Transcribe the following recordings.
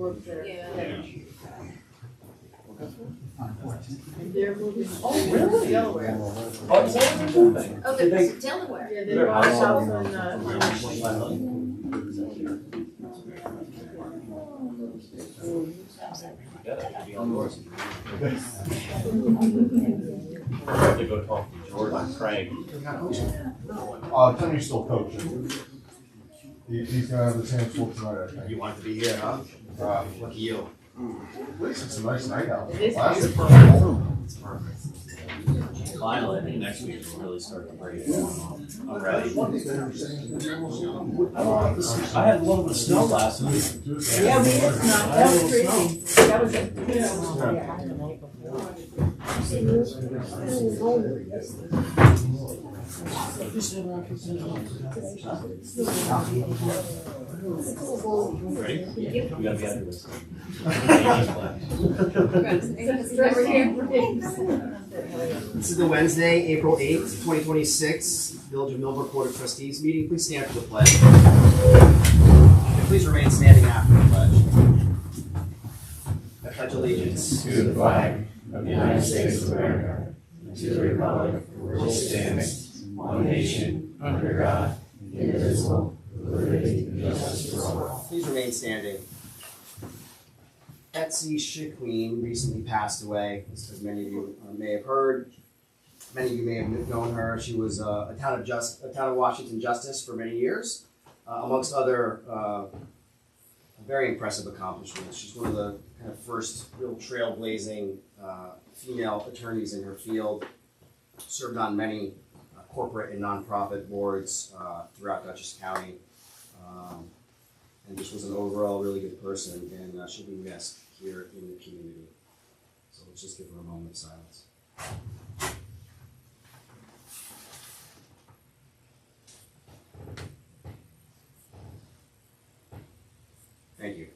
work there. Yeah. They're moving. Oh, really? to Delaware. Oh, is that what they're moving? Oh, Did they're Delaware. Yeah, they bought a house Have to go talk to Jordan, Craig. Tony's still coaching. He's gonna have the chance to work tonight, I think. You want to be here, huh? Lucky you. At least it's a nice night out. It is Last beautiful. It's perfect. Finally, I think next week we'll really start to break it down. I'm ready. I had a little bit of snow last week. Yeah, we had snow. That was crazy. That was it. Ready? We gotta be under this. This is the Wednesday, April 8th, 2026, Village of Millbrook Board of Trustees meeting. Please stand for the pledge. And please remain standing after the pledge. I pledge allegiance to the flag of the United States of America, and to the republic for which it stands, one nation, under God, indivisible, with liberty and justice for all. Please remain standing. Betsy Chiqueen recently passed away, as many of you may have heard. Many of you may have known her. She was a town of Washington justice for many years, amongst other very impressive accomplishments. She's one of the kind of first real trailblazing female attorneys in her field. Served on many corporate and nonprofit boards throughout Dutchess County. And just was an overall really good person, and she'll be missed here in the community. So let's just give her a moment of silence. Thank you.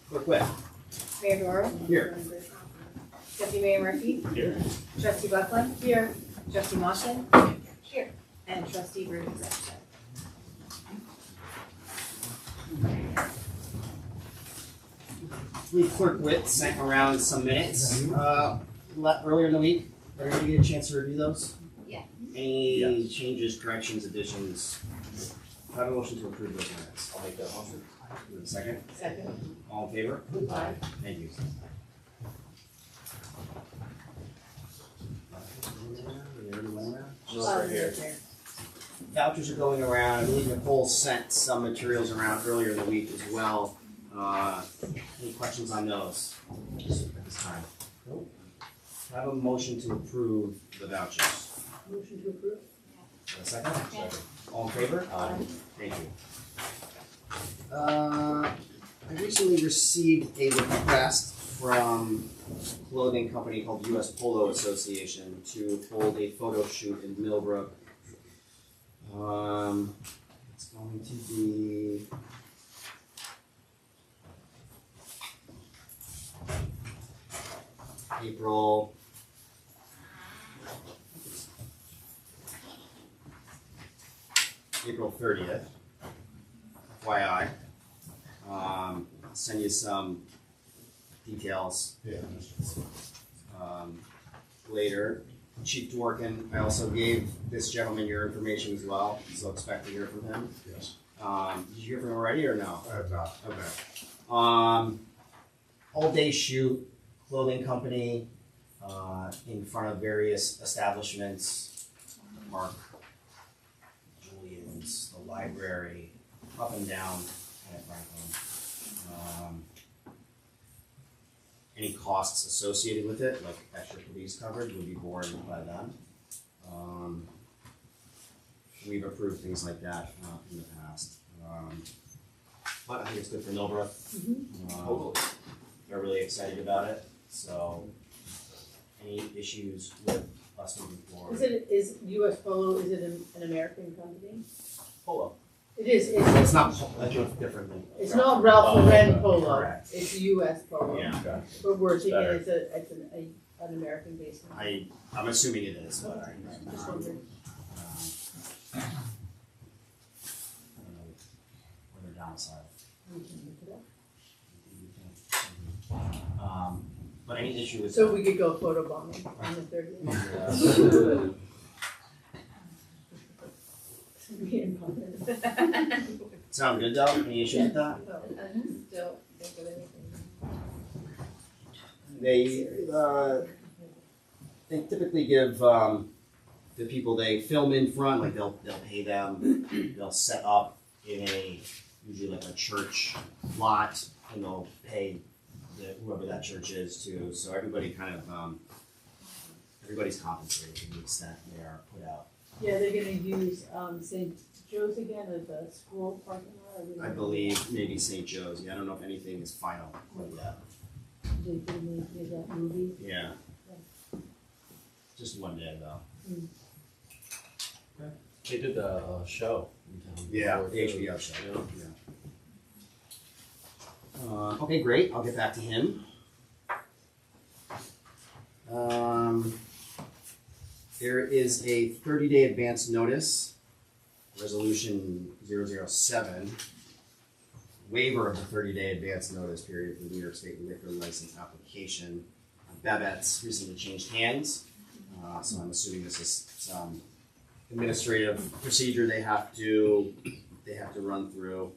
Clerk Witt. Mayor Doro. Here. Deputy Mayor Murphy. Here. Trustee Buckland. Here. Trustee Mawson. Here. And Trustee Burton. I believe Clerk Witt sent around some minutes earlier in the week. Everybody get a chance to review those? Yeah. Any changes, corrections, additions? I have a motion to approve those minutes. I'll make that motion. Second? Second. All in favor? Aye. Thank you. Just right here. Vouchers are going around. I believe Nicole sent some materials around earlier in the week as well. Any questions on those at this time? Nope. I have a motion to approve the vouchers. Motion to approve. A second? Second. All in favor? Aye. Thank you. I recently received a request from a clothing company called US Polo Association to hold a photo shoot in Millbrook. It's going to be April 30th. FYI. I'll send you some details later. Chief Dworkin, I also gave this gentleman your information as well, so expect to hear from him. Yes. Did you hear from him already or no? I have not. Okay. All day shoot, clothing company, in front of various establishments, Mark, Julian's, the library, up and down at Franklin. Any costs associated with it, like extra police coverage, would be borne by them. We've approved things like that in the past. But I think it's good for Millbrook. They're really excited about it. So, any issues with us moving forward? Is US Polo, is it an American company? Polo. It is, It's not, I do it differently. it's not Ralph Lauren Polo, Correct. it's US Polo. Yeah. But we're thinking better. it's an American based one? I'm assuming it is, but I Just wondering. don't know where they're domiciled. We can look it up. But any issue with So we could go photobombing on the 30th. Me and Mother. sound good though? Any issues with that? Still think of anything. They typically give the people they film in front, like they'll pay them, they'll set up in usually like a church lot, and they'll pay whoever that church is too. So everybody kind of everybody's compensated to the extent they are put out. Yeah, they're gonna use St. Joe's again as a school parking lot. I believe maybe St. Joe's. Yeah, I don't know if anything is final quite yet. They did make that movie. Yeah. Just one day though. They did the show in town. Yeah, before, the too. HBO show. Yeah. Okay, great. I'll get back to him. There is a 30-day advance notice, resolution 007, waiver of the 30-day advance notice period for the New York State liquor license application. Babette's recently changed hands, so I'm assuming this is some administrative procedure they have to run through.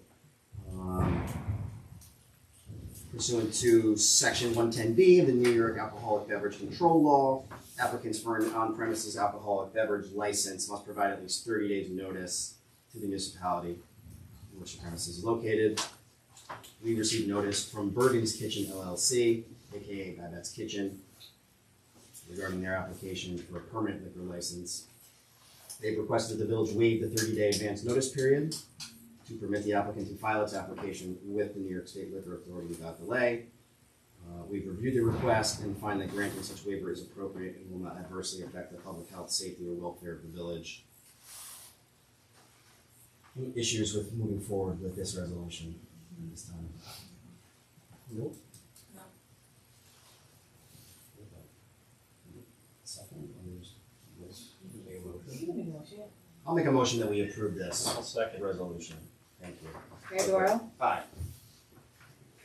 Pursuant to section 110B of the New York Alcoholic Beverage Control Law, applicants for an on-premises alcoholic beverage license must provide at least 30 days notice to the municipality in which the premises is located. We received notice from Bergen's Kitchen LLC, aka Babette's Kitchen, regarding their application for a permanent liquor license. They've requested the village waive the 30-day advance notice period to permit the applicant to file its application with the New York State Liquor Authority without delay. We've reviewed the request and find that granting such waiver is appropriate and will not adversely affect the public health, safety, or welfare of the village. Any issues with moving forward with this resolution at this time? Nope. Second, I'll make a motion that we approve this I'll second. resolution. Thank you. Mayor Doro, Aye.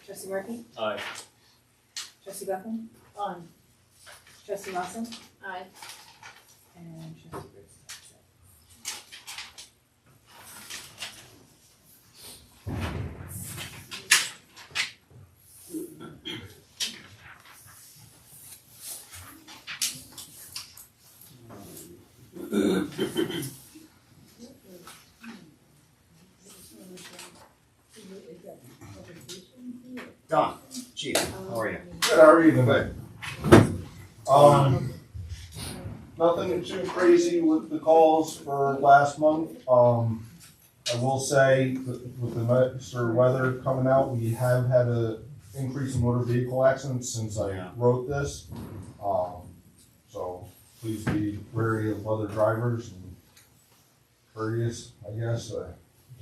Trustee Murphy, Aye. Trustee Buckman, On. Trustee Lawson, Aye. and Trustee Bruce. Don, Chief, how are you? Good, how are you today? Nothing too crazy with the calls for last month. I will say that with the nicer weather coming out, we have had an increase in motor vehicle accidents since I wrote this. So please be wary of other drivers and courteous, I guess.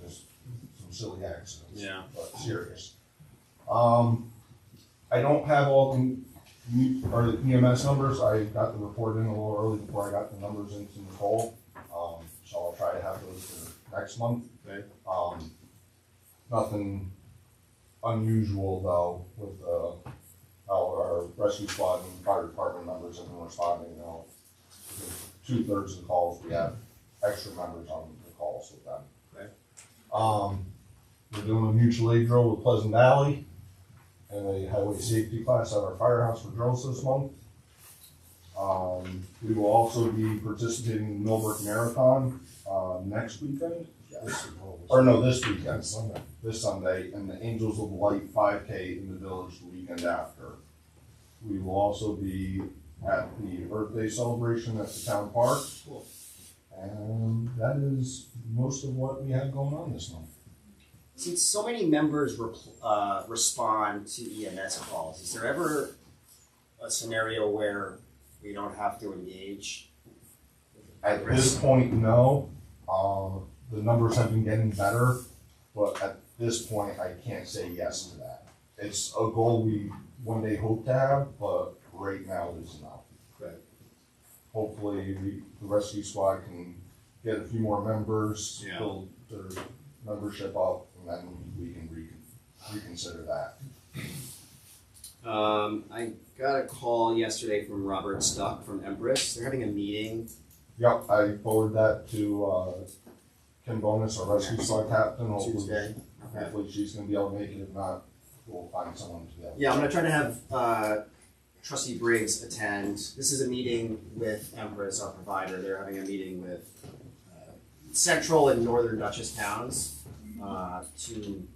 Just some silly accidents, but serious. I don't have all the EMS numbers. I got the report in a little early before I got the numbers into Nicole. So I'll try to have those for next month. Okay. Nothing unusual though with how our rescue squad and fire department members have been responding. You know, 2/3 of the calls we have extra members on the calls with them. Okay. We're doing a mutual aid drill with Pleasant Valley and a highway safety class at our firehouse for drills this month. We will also be participating in the Millbrook Marathon next weekend. This weekend, Sunday. This Sunday, and the Angels of Light 5K in the village the weekend after. We will also be at the Earth Day celebration at the town park. Cool. And that is most of what we have going on this month. Since so many members respond to EMS calls, is there ever a scenario where we don't have to engage? At this point, no. The numbers have been getting better, but at this point, I can't say yes to that. It's a goal we one day hope to have, but right now it's not. hopefully the rescue squad can get a few more members, Yeah. build their membership up, and then we can reconsider that. I got a call yesterday from Robert Stuck from Empress. They're having a meeting. Yep, I forwarded that to Kim Bonus, our rescue squad captain. Tuesday. Okay. Hopefully she's gonna be able to make it. If not, we'll find someone to be able. Yeah, I'm gonna try to have Trustee Briggs attend. This is a meeting with Empress, our provider. They're having a meeting with central and northern Dutchess towns to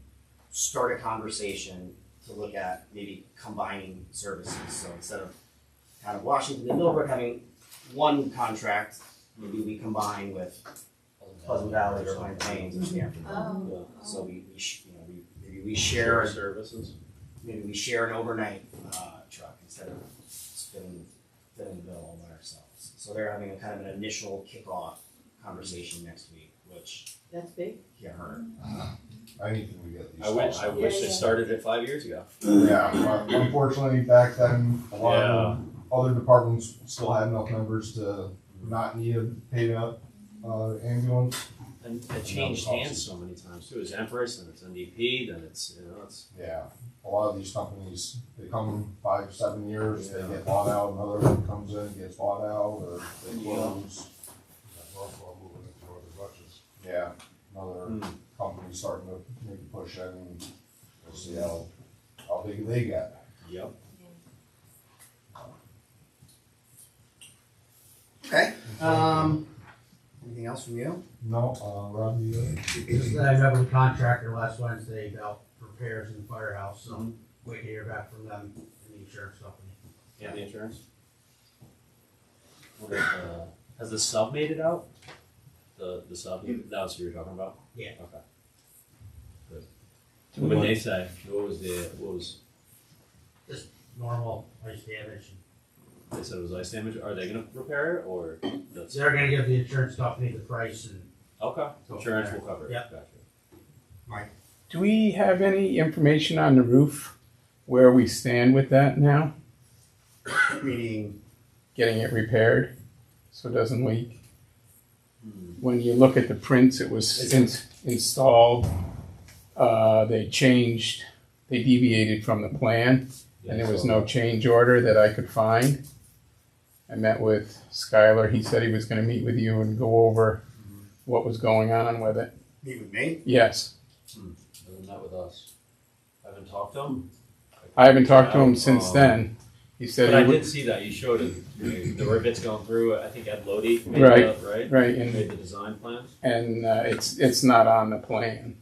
start a conversation to look at maybe combining services. So instead of kind of Washington and Millbrook having one contract, maybe we combine with Pleasant Valley or Pine Plains or Stanford. Oh. So maybe we share services. maybe we share an overnight truck instead of fitting the bill all by ourselves. So they're having a kind of an initial kickoff conversation next week, which That's big. can't hurt. Anything we get these. I wish Yeah, they yeah. started it 5 years ago. Yeah, unfortunately, back then, a lot of other departments still had enough members to not need a paid up ambulance. And it changed hands so many times too. It's Empress and it's NDP, then it's, it's. Yeah, a lot of these companies, they come 5-7 years, they Yeah. get bought out, another one comes in, gets bought out, or they close. Yeah, another company starting to make a push in, and we'll see how big they get. Yep. Okay. Anything else from you? No, Rob, you? Just that I met with the contractor last Wednesday about repairs in the firehouse, so I'm waiting to hear back from them and the insurance company. Yeah, the insurance. Has the sub made it out? The sub, that's what you're talking about? Yeah. Okay. Good. What did they say? What was, Normal ice damage. they said it was ice damage? Are they gonna repair it or that's? They're gonna give the insurance company the price and Okay, insurance will cover it. Yep. Gotcha. Do we have any information on the roof, where we stand with that now, Meaning, getting it repaired so it doesn't leak? When you look at the prints, it was installed, they deviated from the plan, and there was no change order that I could find. I met with Skylar, he said he was gonna meet with you and go over what was going on with it. meet with me? Yes, Hasn't met with us. Haven't talked to him? I haven't talked to him since then. He But said I he would, did see that, you showed it, the rivets going through, I think Ed Lodi made Right. the, right? right, Made and, the design plan. it's not on the plan.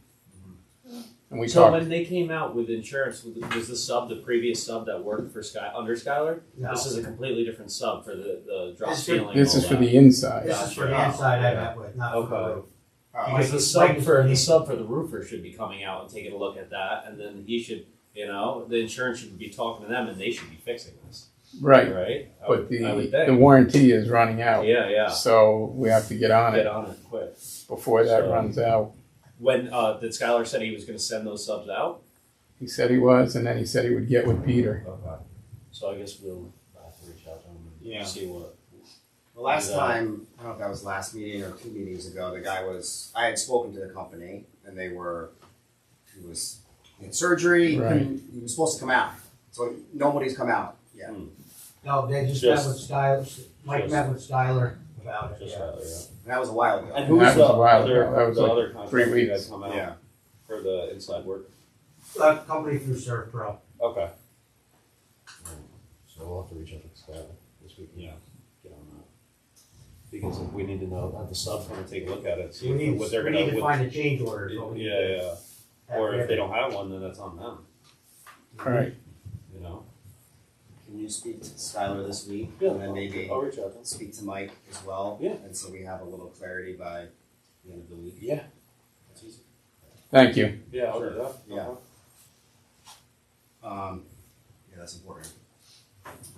And we So talked, when they came out with insurance, was the sub the previous sub that worked for under Skylar? no. This is a completely different sub for the drop This is- ceiling. this and is all for that. the inside. This is for the Gotcha. inside I Yeah. met with, not for the Okay. roof. Because the Like- sub for the roofer should be coming out and taking a look at that, and then he should, the insurance should be talking to them, and they should be fixing this, Right, right? I but would the think. warranty is running out. Yeah, So we have to get on get it on it quick. before that So- runs out. When did Skylar said he was going to send those subs out? He said he was, and then he said he would get with Peter. Okay. So I guess we'll have to reach out to him and Yeah. see what. The last Yeah. time, I don't know if that was last meeting or 2 meetings ago, I had spoken to the company and he was in surgery, Right. he was supposed to come out. So nobody's come out yet. No, they just Just- met with Skylar, Mike just- met with Skylar about it, Just yeah. Skylar, yeah. And that was a while ago. And That who's was the a while other, ago. That was the like other 3 contractor you guys weeks. come out Yeah. for the inside work? Company through Surf Pro. Okay. So we'll have to reach out to Skylar this week. Yeah. Get on that. Because if we need to know, have the sub come and take a look at it, see We need, what they're we gonna. need to what- find a change order. is what we need to Yeah. Or if they don't have one, then that's on them, All right, you know? Can you speak to Skylar this week? Yeah. And then maybe I'll reach out to them. speak to Mike as well? Yeah. And so we have a little clarity by the end of the week. Yeah. That's easy. thank you. Yeah, I'll Sure. do that. Yeah. Yeah, that's important.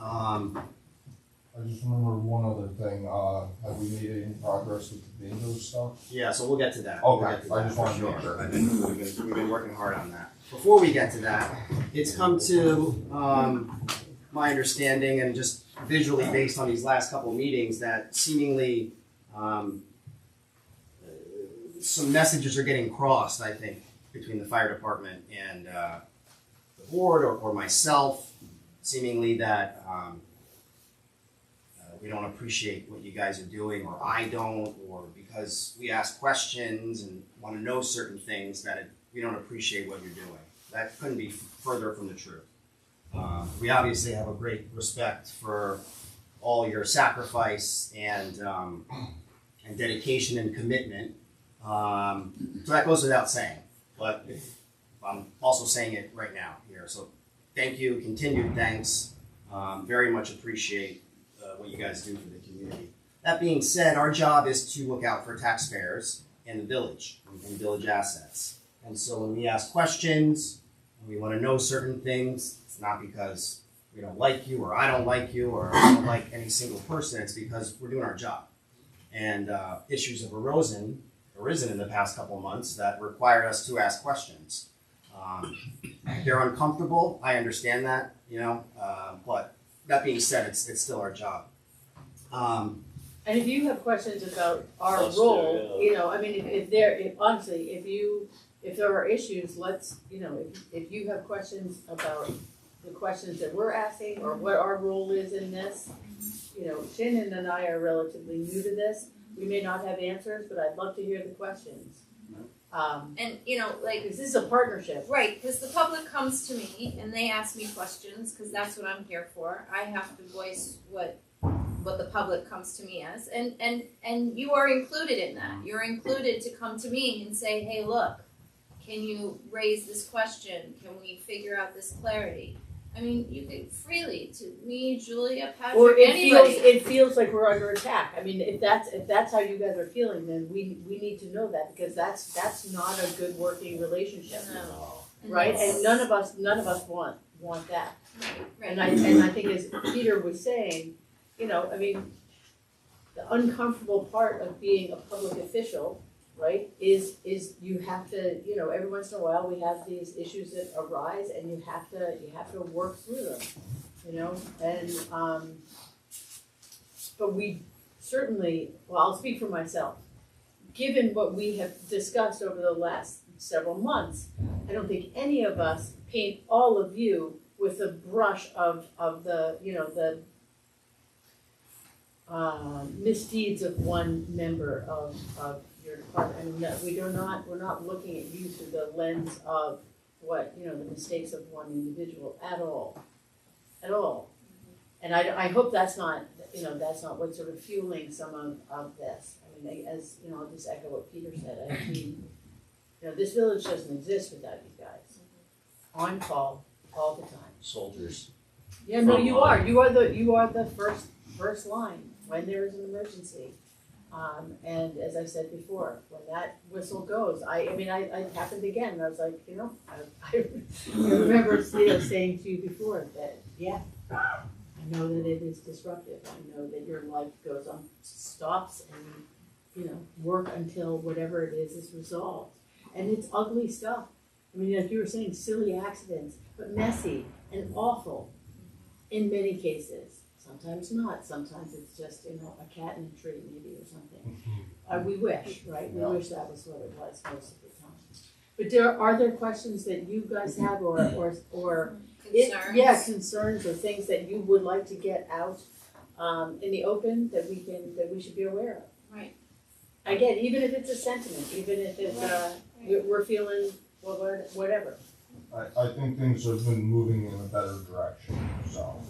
I just remember one other thing, have we made any progress with the bingo stuff? Yeah, so we'll get to that. Okay, We'll get to I that just for wanted to make sure. We've been working hard on that. Before we get to that, it's come to my understanding and just visually based on these last couple of meetings that seemingly some messages are getting crossed, I think, between the fire department and the board or myself, seemingly that we don't appreciate what you guys are doing, or I don't, or because we ask questions and want to know certain things that we don't appreciate what you're doing. That couldn't be further from the truth. We obviously have a great respect for all your sacrifice and dedication and commitment. So that goes without saying, but I'm also saying it right now here. So thank you, continued thanks. Very much appreciate what you guys do for the community. That being said, our job is to look out for taxpayers and the village and village assets. And so when we ask questions, and we want to know certain things, it's not because we don't like you or I don't like you or I don't like any single person. It's because we're doing our job. And issues have arisen in the past couple of months that required us to ask questions. They're uncomfortable. I understand that, but that being said, it's still our job. And if you have questions about our Us too, role, yeah. I mean, if there are issues, let's, if you have questions about the questions that we're asking or what our role is in this, Shannon and I are relatively new to this. We may not have answers, but I'd love to hear the questions. And, Because this is a partnership. right, because the public comes to me and they ask me questions, because that's what I'm here for. I have to voice what the public comes to me as, and you are included in that. You're included to come to me and say, hey, look, can you raise this question? Can we figure out this clarity? I mean, you can freely, to me, Julia, Patrick, Or anybody. it feels like we're under attack. I mean, if that's how you guys are feeling, then we need to know that, because that's not a good working relationship. No. Right? And none of us want that. Right. And I think, as Peter was saying, I mean, the uncomfortable part of being a public official, right, is you have to, every once in a while we have these issues that arise, and you have to work through them, and but we certainly, I'll speak for myself. Given what we have discussed over the last several months, I don't think any of us paint all of you with a brush of the, the misdeeds of one member of your department. I mean, no, we're not looking at you through the lens of what, the mistakes of one individual at all. And I hope that's not what's sort of fueling some of this. I mean, as, I'll just echo what Peter said. I mean, this village doesn't exist without you guys. On call all the time. Soldiers. Yeah, no, Front you line. are. You are the first line when there is an emergency. And as I said before, when that whistle goes, I happened again, and I was like, I remember, saying to you before that, yeah, I know that it is disruptive. I know that your life goes on, stops, and work until whatever it is resolved. And it's ugly stuff. I mean, like you were saying, silly accidents, but messy and awful in many cases. Sometimes not. Sometimes it's just, a cat in a tree maybe or something. We wish, right? We wish that was what it was most of the time. But are there questions that you guys have or Concerns. concerns or things that you would like to get out in the open that we should be aware of? Right. Again, even if it's a sentiment, even if it's we're feeling whatever. I think things have been moving in a better direction, so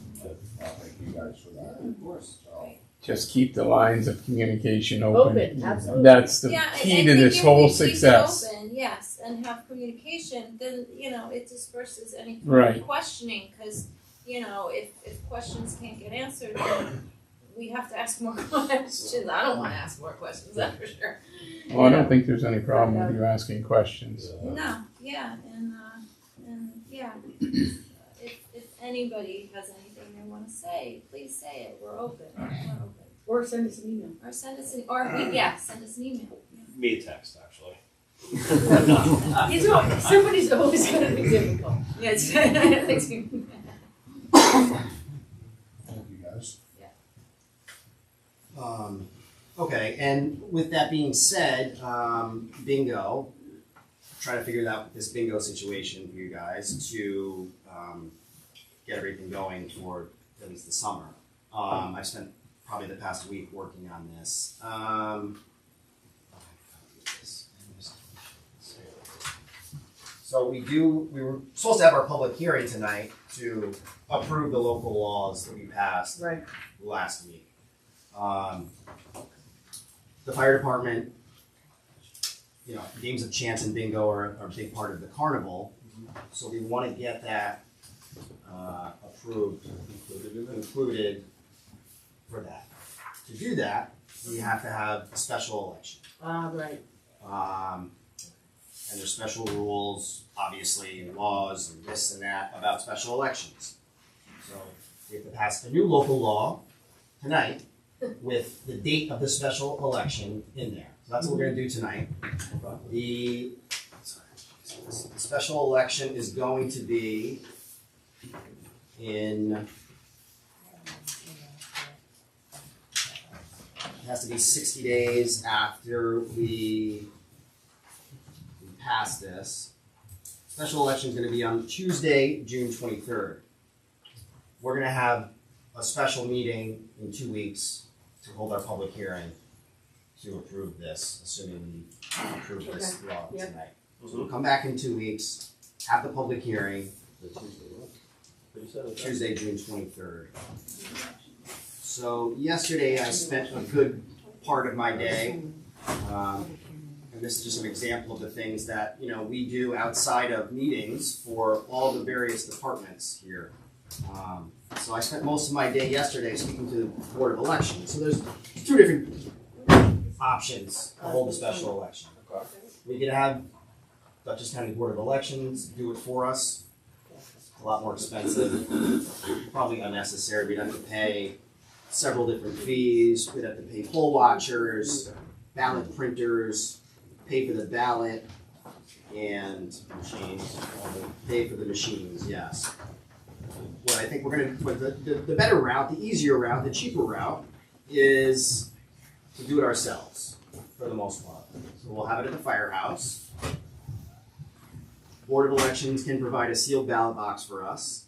I thank you guys for that. Of course. So, Just keep the lines of communication open. Open, absolutely. That's the Yeah, key and to I this think whole if we keep it success. open, yes, and have communication, then, it disperses any kind Right. of questioning, because, if questions can't get answered, then we have to ask more questions. I don't want to ask more questions, that's for sure. Well, I don't think there's any problem with you asking questions. No, yeah, and yeah, if anybody has anything they want to say, please say it. We're open. Or send us an email. Or send us an send us an email. Me a text, actually. Somebody's always going to be difficult. Yes. thank you guys. Okay, and with that being said, bingo, trying to figure out this bingo situation for you guys to get everything going for at least the summer. I spent probably the past week working on this. So we were supposed to have our public hearing tonight to approve the local laws that we passed Right. last week. The fire department, you know, games of chance and bingo are a big part of the carnival, so we want to get that approved, included for that. To do that, we have to have a special election. Right. And there's special rules, obviously, and laws and this and that about special elections. So we have to pass a new local law tonight with the date of the special election in there. So that's what we're gonna do tonight. The special election is going to be it has to be 60 days after we pass this. Special election is going to be on Tuesday, June 23rd. We're going to have a special meeting in 2 weeks to hold our public hearing to approve this, assuming we approve this law tonight. So we'll come back in 2 weeks, have the public hearing, Tuesday, June 23rd. So yesterday I spent a good part of my day, and this is just an example of the things that, you know, we do outside of meetings for all the various departments here. So I spent most of my day yesterday speaking to the Board of Elections. So there's 2 different options to hold a special election. We could have Dutchess County Board of Elections do it for us. It's a lot more expensive, probably unnecessary. We'd have to pay several different fees. We'd have to pay poll watchers, ballot printers, pay for the ballot, and pay for the machines, yes. What I think we're gonna, the better route, the easier route, the cheaper route is to do it ourselves, for the most part. So we'll have it at the firehouse. Board of Elections can provide a sealed ballot box for us.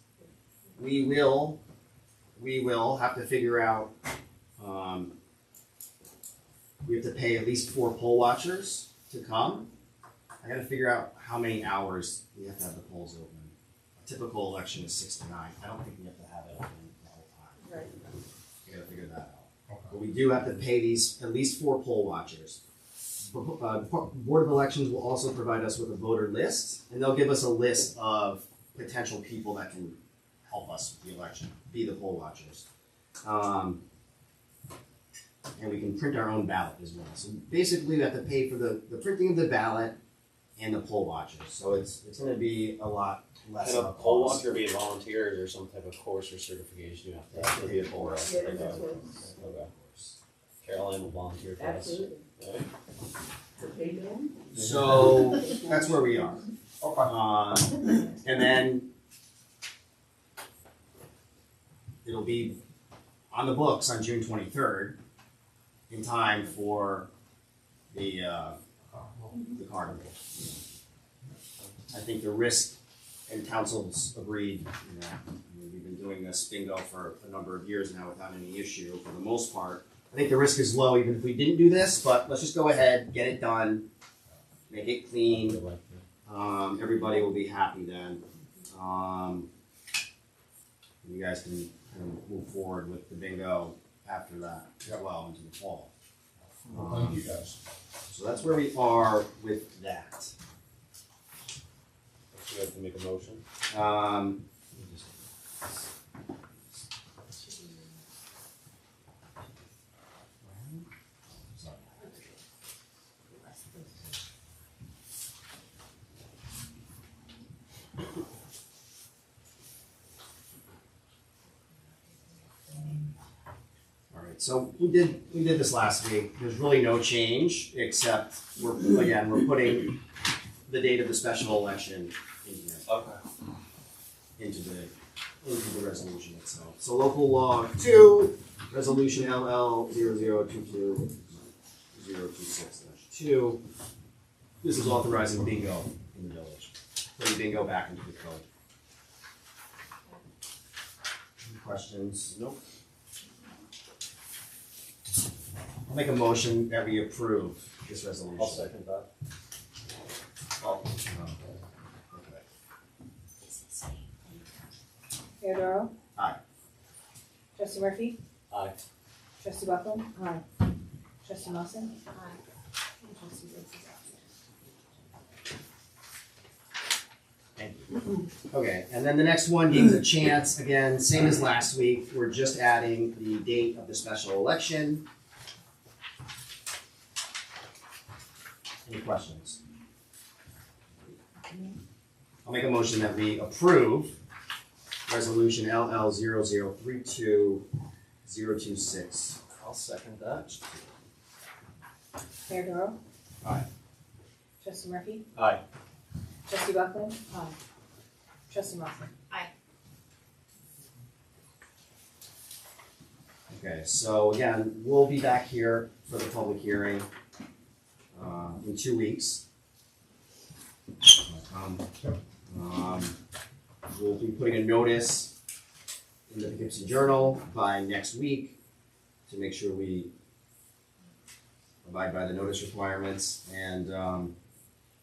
We will have to figure out, we have to pay at least 4 poll watchers to come. I gotta figure out how many hours we have to have the polls open. A typical election is 6 to 9. I don't think we have to have it open the whole time. Right. We gotta figure that out. But we do have to pay these at least 4 poll watchers. Board of Elections will also provide us with a voter list, and they'll give us a list of potential people that can help us with the election, be the poll watchers. And we can print our own ballot as well. So basically we have to pay for the printing of the ballot and the poll watchers. So it's going to be a lot less Can of a a poll cost. watcher be a volunteer, or is there some type of course or certification you have to be a poll watcher? Yeah, Okay. that's what- Okay. Caroline will volunteer for us. Absolutely. Alright. To pay them? So that's where we are. And then it'll be on the books on June 23rd in time for the carnival. I think the risk, and council's agreed, you know, I mean, we've been doing this bingo for a number of years now without any issue for the most part. I think the risk is low even if we didn't do this, but let's just go ahead, get it done, make it clean. Everybody will be happy then. You guys can kind of move forward with the bingo after that as well into the fall. Thank you guys. So that's where we are with that. So you have to make a motion. So we did this last week. There's really no change except we're putting the date of the special election in here. Okay. Into the resolution itself. So local law 2 Resolution LL 0022-026-2. This is authorizing bingo in the village. Putting bingo back into the code. Any questions? Nope. I'll make a motion that we approve this resolution. I'll second that. Oh, okay. Theodore? Aye. Trustee Murphy? Aye. Trustee Buckland? Aye. Trustee Lawson? Aye. And Trustee Bates is absent. Thank you. Okay, and then the next one gives a chance, again, same as last week, we're just adding the date of the special election. Any questions? I'll make a motion that we approve resolution LL 0032-026. I'll second that. Theodore? Aye. Trustee Murphy? Aye. Trustee Buckland? Aye. Trustee Lawson? Okay, so again, we'll be back here for the public hearing in 2 weeks. We'll be putting a notice in the Poughkeepsie Journal by next week to make sure we abide by the notice requirements, and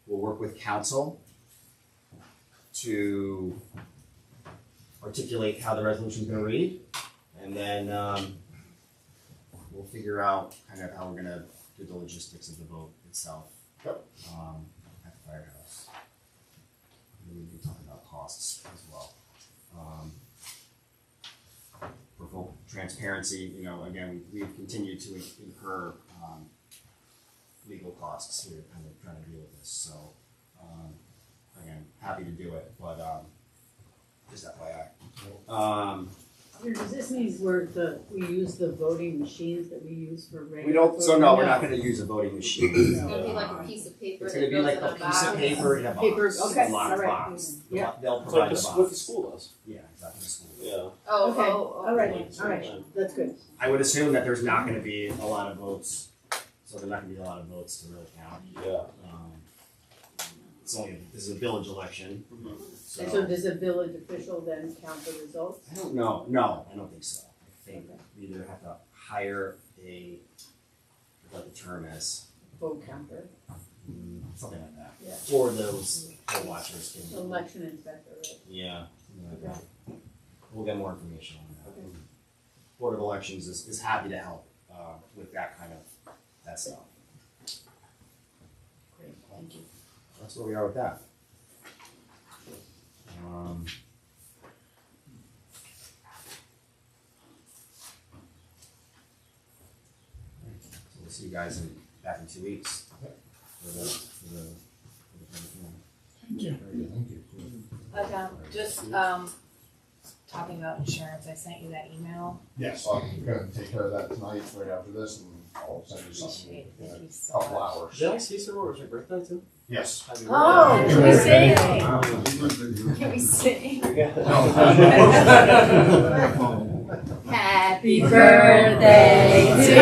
we'll work with council to articulate how the resolution is going to read, and then we'll figure out kind of how we're going to do the logistics of the vote itself. Yep. At the firehouse. And we'll be talking about costs as well. For full transparency, you know, again, we've continued to incur legal costs here, kind of trying to deal with this. So, again, happy to do it, but just FYI. Does this mean we use the voting machines that we use for regular? We don't. So no, we're not going to use a voting machine. It's gonna be like a piece of paper. It's going to be like a piece of paper in a box. Paper, okay, A locked all right. box. Yeah. They'll It's provide like the what box. the school does. Yeah, exactly. The school. Yeah. Oh, Okay, oh, all right, okay. all right, that's good. I would assume that there's not going to be a lot of votes, so there's not going to be a lot of votes to really count. Yeah. This is a village election, And so so does a village official then count the results? I don't know. No, I don't think so. I think we either have to hire what the term is, Vote counter, something like that, yeah, or those poll watchers can. election inspector, right? Yeah, something like that. We'll get more information on that. Board of Elections is happy to help with that kind of that stuff. Great, thank you. That's where we are with that. So we'll see you guys back in 2 weeks. For the public hearing. Thank you. Very good. Thank you. Just talking about insurance, I sent you that email. Yes, I'm gonna take care of that tonight, right after this, and I'll send you something Appreciate it. in Thank a you so couple much. hours. Did I see somewhere it was your birthday too? Yes. Happy Oh, birthday. can we sing? Can we sing? Happy birthday to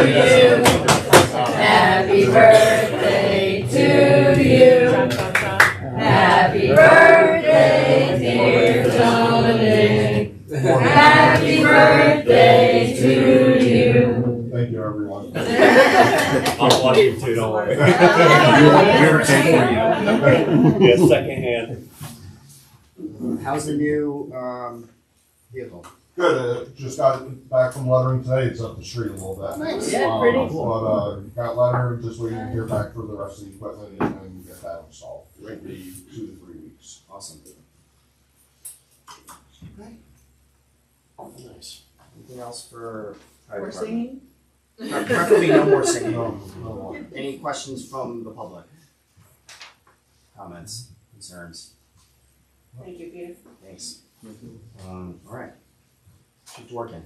you. Happy birthday to you. Happy birthday, dear Dominic. Happy birthday to you. Thank you, everyone. I'll watch you too, don't worry. You're Yeah, second hand. How's the new vehicle? Good, just got back from lettering today, it's up the street a little bit. Nice. Yeah, pretty. But, got letter, just waiting to hear back for the rest of the equipment and then get that installed. Should be 2 to 3 weeks. Awesome. Okay. Nice. Anything else for fire We're department? singing? Preferably no more singing. No more. Any questions from the public? Comments, concerns? Thank you, Peter. Thanks. All right. Chief Dworkin.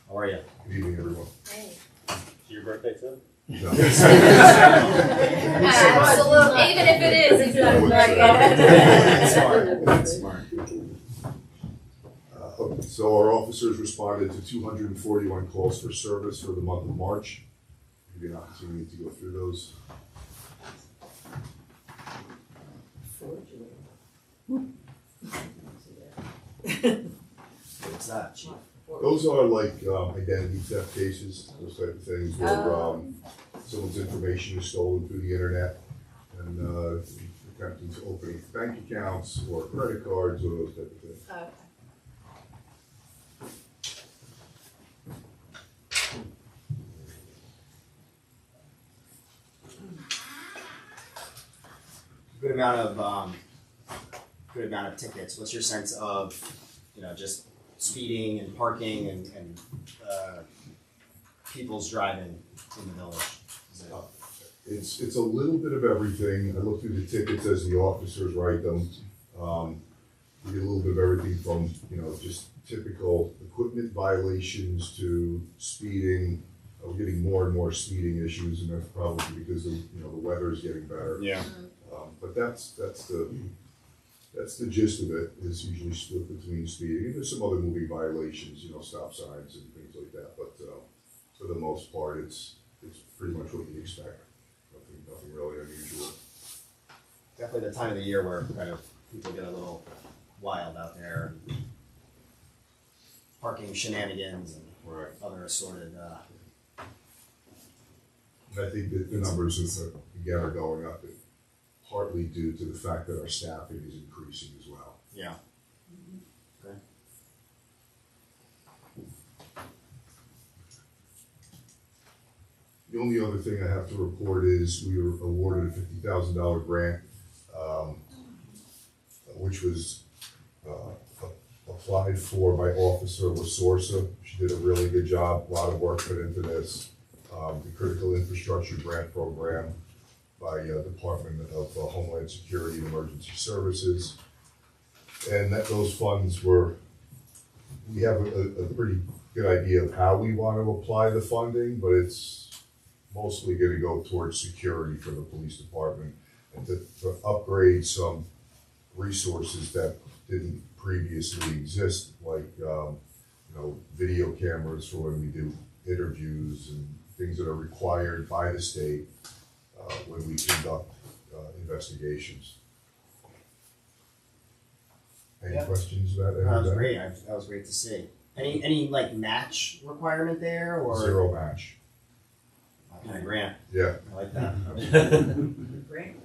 How are you? Good evening, everyone. Hey. Your birthday too? Absolutely, even if it is, it's not Smart. Smart. So So our officers responded to 241 calls for service for the month of March. Give you an opportunity to go through those. What's that, chief? Those are like identity theft cases, those type of things where someone's information is stolen through the internet and attempting to open bank accounts or credit cards or those type of things. Okay. Good amount of tickets. What's your sense of, just speeding and parking and people's driving in the village? It's a little bit of everything. I look through the tickets as the officers write them. We get a little bit of everything from, just typical equipment violations to speeding. We're getting more and more speeding issues, and that's probably because of, the weather is getting better. Yeah. But that's the gist of it, is usually split between speeding. And there's some other moving violations, stop signs and things like that. But for the most part, it's pretty much what you expect. Nothing really unusual. Definitely the time of the year where kind of people get a little wild out there. And parking shenanigans and other assorted. And I think that the numbers again are going up, partly due to the fact that our staffing is increasing as well. Yeah. Okay. The only other thing I have to report is we were awarded a $50,000 grant, which was applied for by Officer LaSorsa. She did a really good job, a lot of work put into this. The Critical Infrastructure Grant Program by Department of Homeland Security and Emergency Services. And those funds we have a pretty good idea of how we want to apply the funding, but it's mostly going to go towards security for the police department and to upgrade some resources that didn't previously exist, like video cameras for when we do interviews and things that are required by the state when we conduct investigations. Any questions about any That of was that? great. That was great to see. Any like match requirement there or Zero match. kind of grant? Yeah. I like that. Great.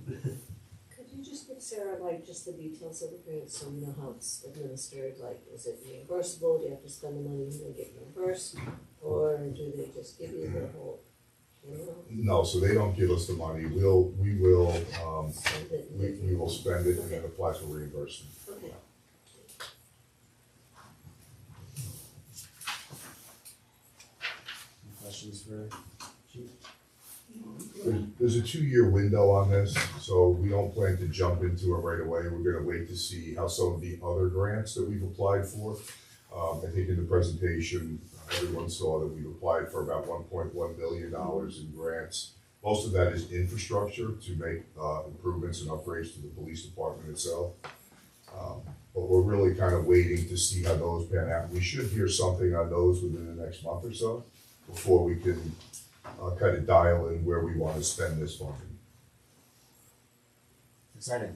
Could you just give Sarah just the details of the grant so we know how it's administered? Like, is it reimbursable? Do you have to spend the money and get reimbursed? Or do they just give you the whole, No, so they don't give us the money. We will spend it and then apply for reimbursement. Okay. Any questions for Chief? There's a 2-year window on this, so we don't plan to jump into it right away. We're gonna wait to see how some of the other grants that we've applied for. I think in the presentation, everyone saw that we've applied for about $1.1 billion in grants. Most of that is infrastructure to make improvements and upgrades to the police department itself. But we're really kind of waiting to see how those pan out. We should hear something on those within the next month or so before we can kind of dial in where we want to spend this funding. Exciting.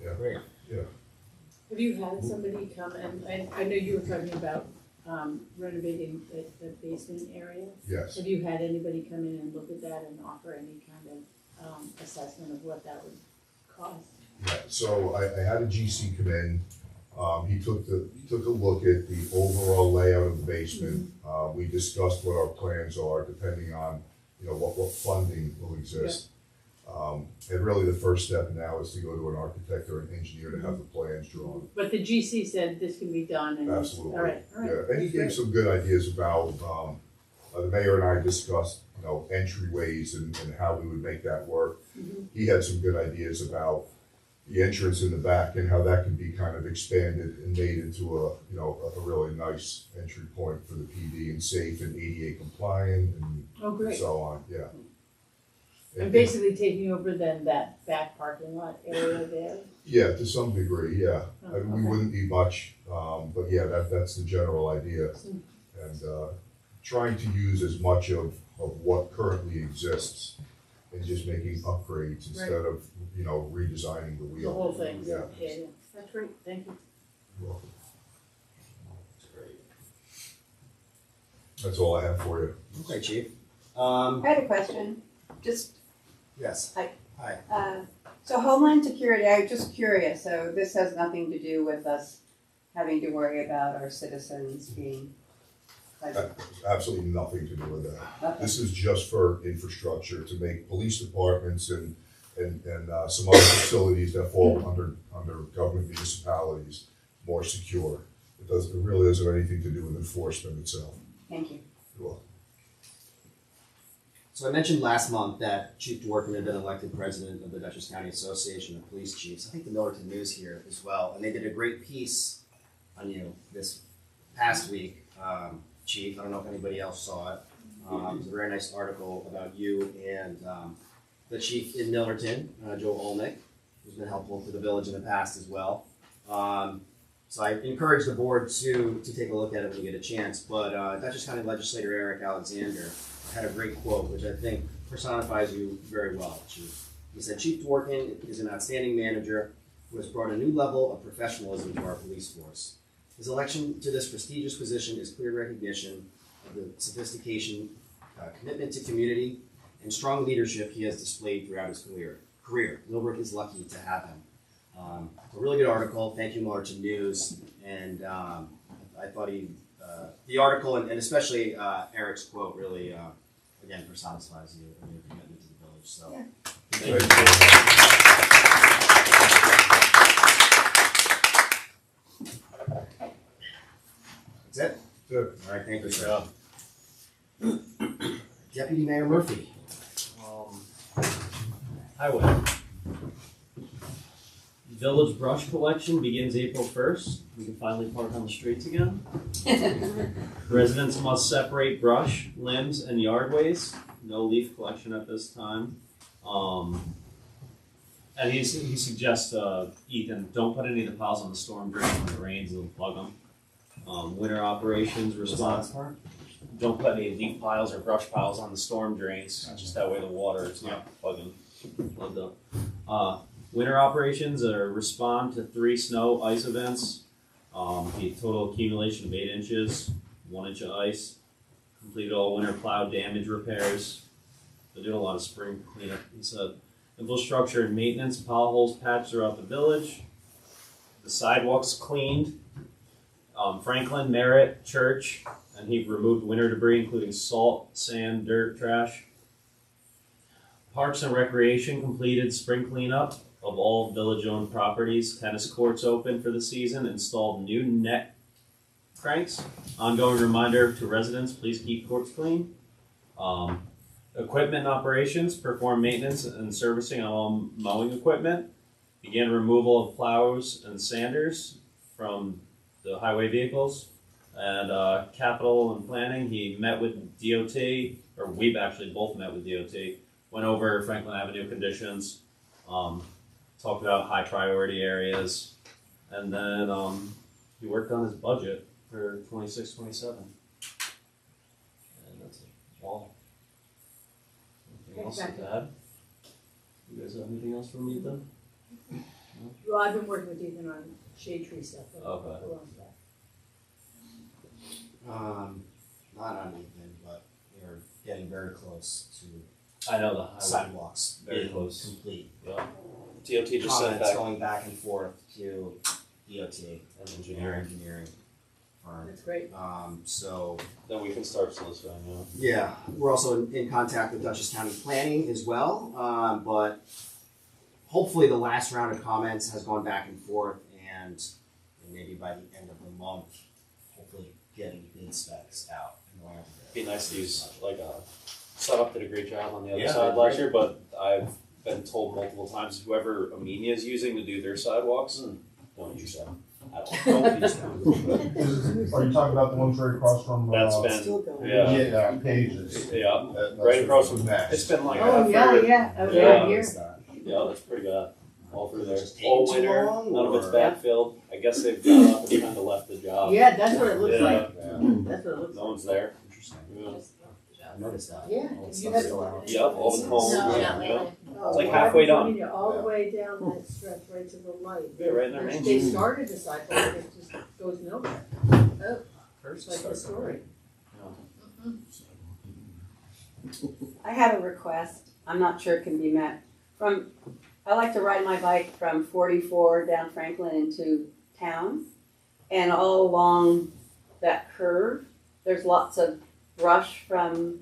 Yeah. Great. Have you had somebody come and I know you were talking about renovating the basement area? Yes. Have you had anybody come in and look at that and offer any kind of assessment of what that would cost? Yeah, so I had a GC come in. He took a look at the overall layout of the basement. We discussed what our plans are, depending on what funding will exist. And really, the first step now is to go to an architect or an engineer to have the plans drawn. But the GC said this can be done and. Absolutely. All right. Yeah, and he gave some good ideas about. The mayor and I discussed, entryways and how we would make that work. He had some good ideas about the entrance in the back and how that can be kind of expanded and made into a really nice entry point for the PD and safe and ADA compliant and Oh, great. so on. Yeah. And basically taking over then that back parking lot area there. Yeah, to some degree, yeah. Oh, I mean, we okay. wouldn't need much, but yeah, that's the general idea. And trying to use as much of what currently exists and just making upgrades instead of, redesigning the wheel. The whole thing, Yeah. yeah, that's great, thank you. You're welcome. That's great. That's all I have for you. Okay, Chief. I had a question, just, Yes. Hi. so Homeland Security, I'm just curious, so this has nothing to do with us having to worry about our citizens being, like, Absolutely nothing to do with that. nothing? This is just for infrastructure, to make police departments and some other facilities that fall under government municipalities more secure. It really doesn't have anything to do with enforcement itself. Thank you. You're welcome. So I mentioned last month that Chief Dworkin had been elected president of the Dutchess County Association of Police Chiefs. I think the Millerton News here as well, and they did a great piece on you this past week, Chief. I don't know if anybody else saw it. It was a very nice article about you and the chief in Millerton, Joe Olnick, who's been helpful to the village in the past as well. So I encourage the board to take a look at it when you get a chance. But Dutchess County Legislator Eric Alexander had a great quote, which I think personifies you very well, Chief. He said, "Chief Dworkin is an outstanding manager who has brought a new level of professionalism to our police force. His election to this prestigious position is clear recognition of the sophistication, commitment to community, and strong leadership he has displayed throughout his career. Millbrook is lucky to have him." A really good article. Thank you, Millerton News. And I thought the article and especially Eric's quote really, again, personifies you and your commitment to the village. So, Yeah. Thank you. That's it. Good. All right, thank you, sir. Deputy Mayor Murphy. Highway. Village brush collection begins April 1st. We can finally park on the streets again. Residents must separate brush, limbs, and yard waste. No leaf collection at this time. And he suggests, Ethan, don't put any of the piles on the storm drain when it rains, it'll plug them. Winter operations response. Don't put any leaf piles or brush piles on the storm drains, just that way the water is not plugged up. Winter operations are respond to 3 snow ice events. The total accumulation of 8 inches, 1 inch of ice. Completed all winter plow damage repairs. They did a lot of spring cleanup. He said infrastructure and maintenance, potholes patched throughout the village. The sidewalks cleaned. Franklin, Merritt, Church, and he removed winter debris, including salt, sand, dirt, trash. Parks and Recreation completed spring cleanup of all village-owned properties. Tennis courts open for the season. Installed new net cranks. Ongoing reminder to residents, please keep courts clean. Equipment and operations, perform maintenance and servicing on all mowing equipment. Began removal of plows and sanders from the highway vehicles. And capital and planning, he met with DOT, or we've actually both met with DOT, went over Franklin Avenue conditions, talked about high priority areas, and then he worked on his budget for 26-27. And that's all. Anything else to add? You guys have anything else from Ethan? Well, I've been working with Ethan on shade tree stuff. Okay. A long time. Not on Ethan, but we're getting very close to I know the highway. sidewalks Very being close. complete. Yeah. DOT just sent Comments back going back and forth to DOT and engineering engineering. firm. That's great. So Then we can start soliciting, yeah, we're also in contact with Dutchess County Planning as well. But hopefully the last round of comments has gone back and forth, and maybe by the end of the month, hopefully getting bid specs out and going out to bid. Be nice to use like a setup did a great job on the other Yeah, side they last did. year, but I've been told multiple times whoever Amenia is using to do their sidewalks, don't use them. I don't know these now. Are you talking about the ones right across from? That's Still been, going. yeah, Yeah, Pages. yeah, That's right across from, Max. it's been like Oh, that yeah, for, yeah, over Yeah. here. yeah, that's pretty bad. All through there, Just taking all too winter, long, none of it's or- backfilled. I guess they've got up and kind of left the job. Yeah, that's what it looks Yeah. like. Yeah. That's what it looks No like. one's there. Interesting. Yeah. I noticed that. Yeah, All the you stuff's had- still out. Yep, all the cones, No, yeah, not lately. Oh, like well, halfway I done. mean, all the Yeah. way down that stretch, right to the light. Yeah, right in their main They street. started the sidewalk, it just goes nowhere. First It's like the story. I have a request, I'm not sure it can be met. I like to ride my bike from 44 down Franklin into town. And all along that curve, there's lots of brush from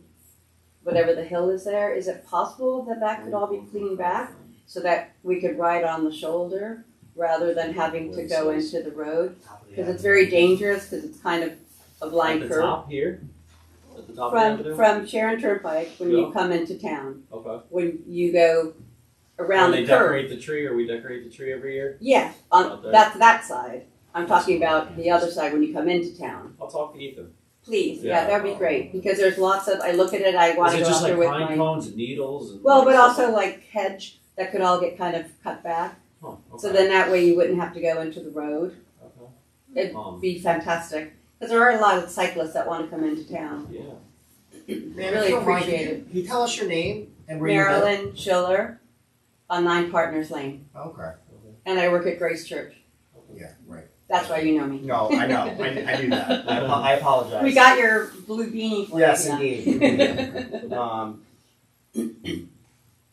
whatever the hill is there. Is it possible that that could all be cleaned back so that we could ride on the shoulder rather than having to go into the road? Because it's very dangerous, because it's kind of a blind At the curve. top here? At the top of the avenue? From Sharon Turnpike, when you Yeah. come into town, Okay. when you go around When the they curve. decorate the tree, or we decorate the tree every year? Yeah, Out on, there. that's that side. I'm talking about the other side when you come into town. I'll talk to Ethan. Please, Yeah. yeah, that'd be great, because there's lots of, I look at it, I wanna Is it go just out there like with pine my, cones and needles and? well, but like- also like hedge that could all get kind of cut back. Oh, okay. So then that way you wouldn't have to go into the road. Okay. It'd be fantastic, because there are a lot of cyclists that wanna come into town. Yeah. Ma'am, Really if you don't mind, appreciate it. Can you tell us your name and where you live? Marilyn Schiller on 9 Partners Lane, Okay. and I work at Grace Church. Yeah, right. That's why you know me. No, I know. I knew that. I apologize. We got your blue beanie for Yes, you. indeed.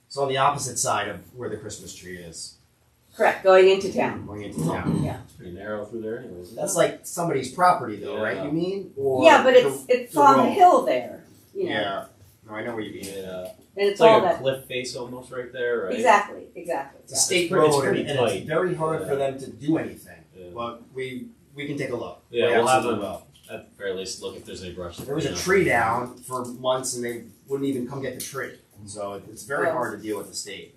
So on the opposite side of where the Christmas tree is, Correct, going into town. going into town. It's pretty narrow through there anyways. isn't That's it? like somebody's property though, right? Yeah. You mean? Or Yeah, but the- it's the on the road? hill there, you know, Yeah. No, I know where you mean. Yeah. and It's it's all like a that, cliff face almost right there, right? exactly. It's a Yeah. state It's pretty- it's road pretty and tight. it's very hard Yeah. for them to do anything. Yeah. But we can take a look. Yeah, We we'll have absolutely them- will. At the very least, look if there's any brush. There was a tree down for months and they wouldn't even come get the tree. So it's very Well- hard to deal with the state.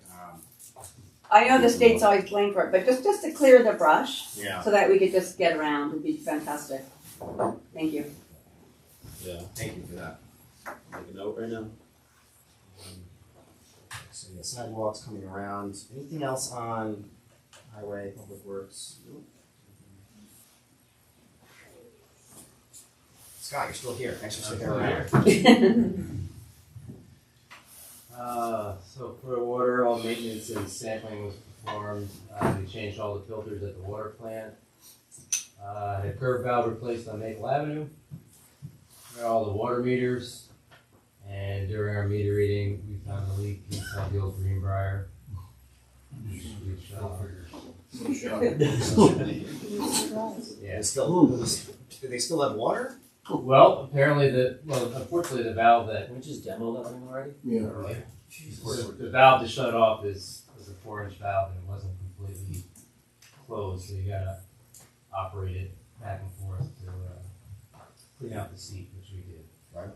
I know the state's always blamed for it, but just to clear the brush, Yeah. so that we could just get around, would be fantastic. Thank you. Yeah, Thank you for that. make a note right now. So yeah, sidewalks coming around. Anything else on highway, public works? Nope. Scott, you're still here. Thanks for sticking around. So for the water, all maintenance and sampling was performed. We changed all the filters at the water plant. Had a curb valve replaced on Maple Avenue. Got all the water meters. And during our meter reading, we found a leak inside the old Greenbrier. Which, yeah. Do they still have water? Well, apparently unfortunately the valve that Can we just demo that thing already? the valve to shut it off is a 4-inch valve and it wasn't completely closed, so you gotta operate it back and forth to clean out the seat, which we did. Right.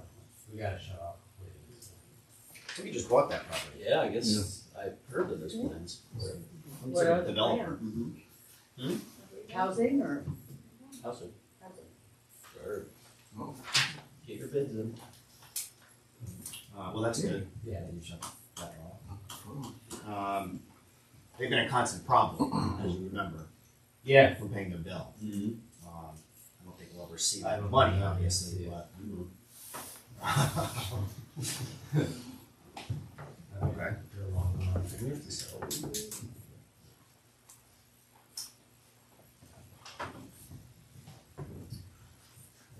We gotta shut off completely. I think you just bought that property. Yeah, I guess I've heard that there's plans. I'm What a are the developer. plans? Housing or? How's it? Sure. Get your bids in. Well, that's good. Yeah. You shut that off. They've been a constant problem, as you remember, Yeah. from paying their bill. Mm-hmm. I don't think we'll ever see I that don't money, think so. obviously, Yeah. but. Okay. For a long time.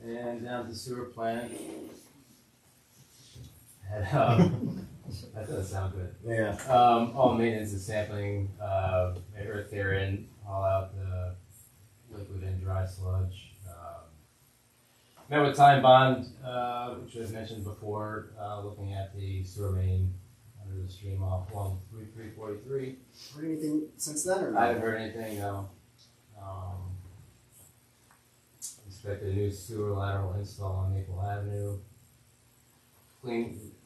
And down to sewer plant. Had, that does sound good. Yeah. All maintenance and sampling, earth there in, haul out the liquid and dry sludge. Met with Time Bond, which I've mentioned before, looking at the sewer main under the stream off 13343. Heard anything since then, or no? I haven't heard anything, no. Inspected a new sewer lateral install on Maple Avenue.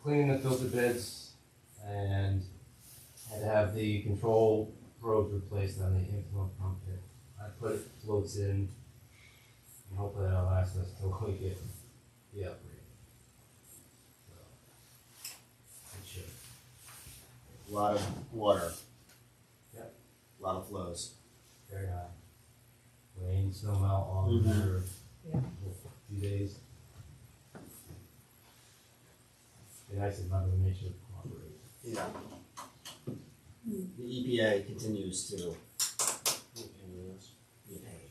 Cleaning the filter beds and had to have the control probes replaced on the influent pump pit. I put floats in, and hopefully that'll last us till we get the upgrade. So, it should. A lot of water. Yep. A lot of flows. Very high. Rain, snow melt, all in a matter of a few days. Be nice if Mother Nature cooperates. Yeah. The EPA continues to be a pain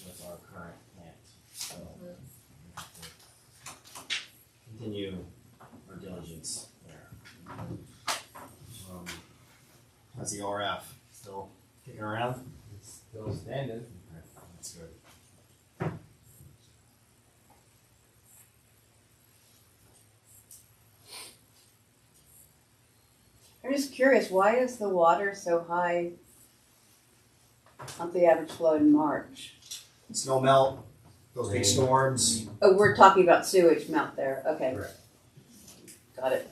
with our current plant. So we have to continue our diligence there. How's the RF? Still kicking around? It's still standing. Okay, that's good. I'm just curious, why is the water so high on the average flow in March? Snow melt, those big Rain. storms. Oh, we're talking about sewage melt there, okay. Correct. Got it.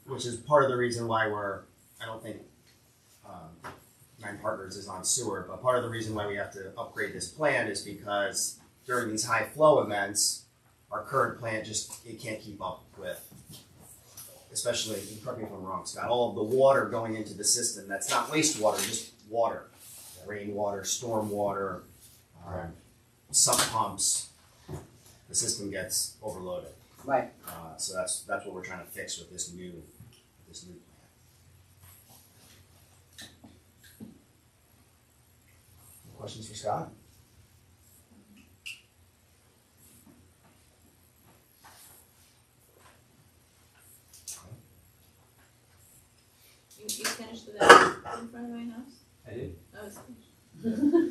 Which is part of the reason why I don't think Nine Partners is on sewer, but part of the reason why we have to upgrade this plant is because during these high flow events, our current plant it can't keep up with, especially, correct me if I'm wrong, Scott, all of the water going into the system, that's not wastewater, just water. Rainwater, storm water, sump pumps, the system gets overloaded. Right. So that's what we're trying to fix with this new plan. Questions for Scott? You finished with that in front of my house? I did. Oh, it's finished.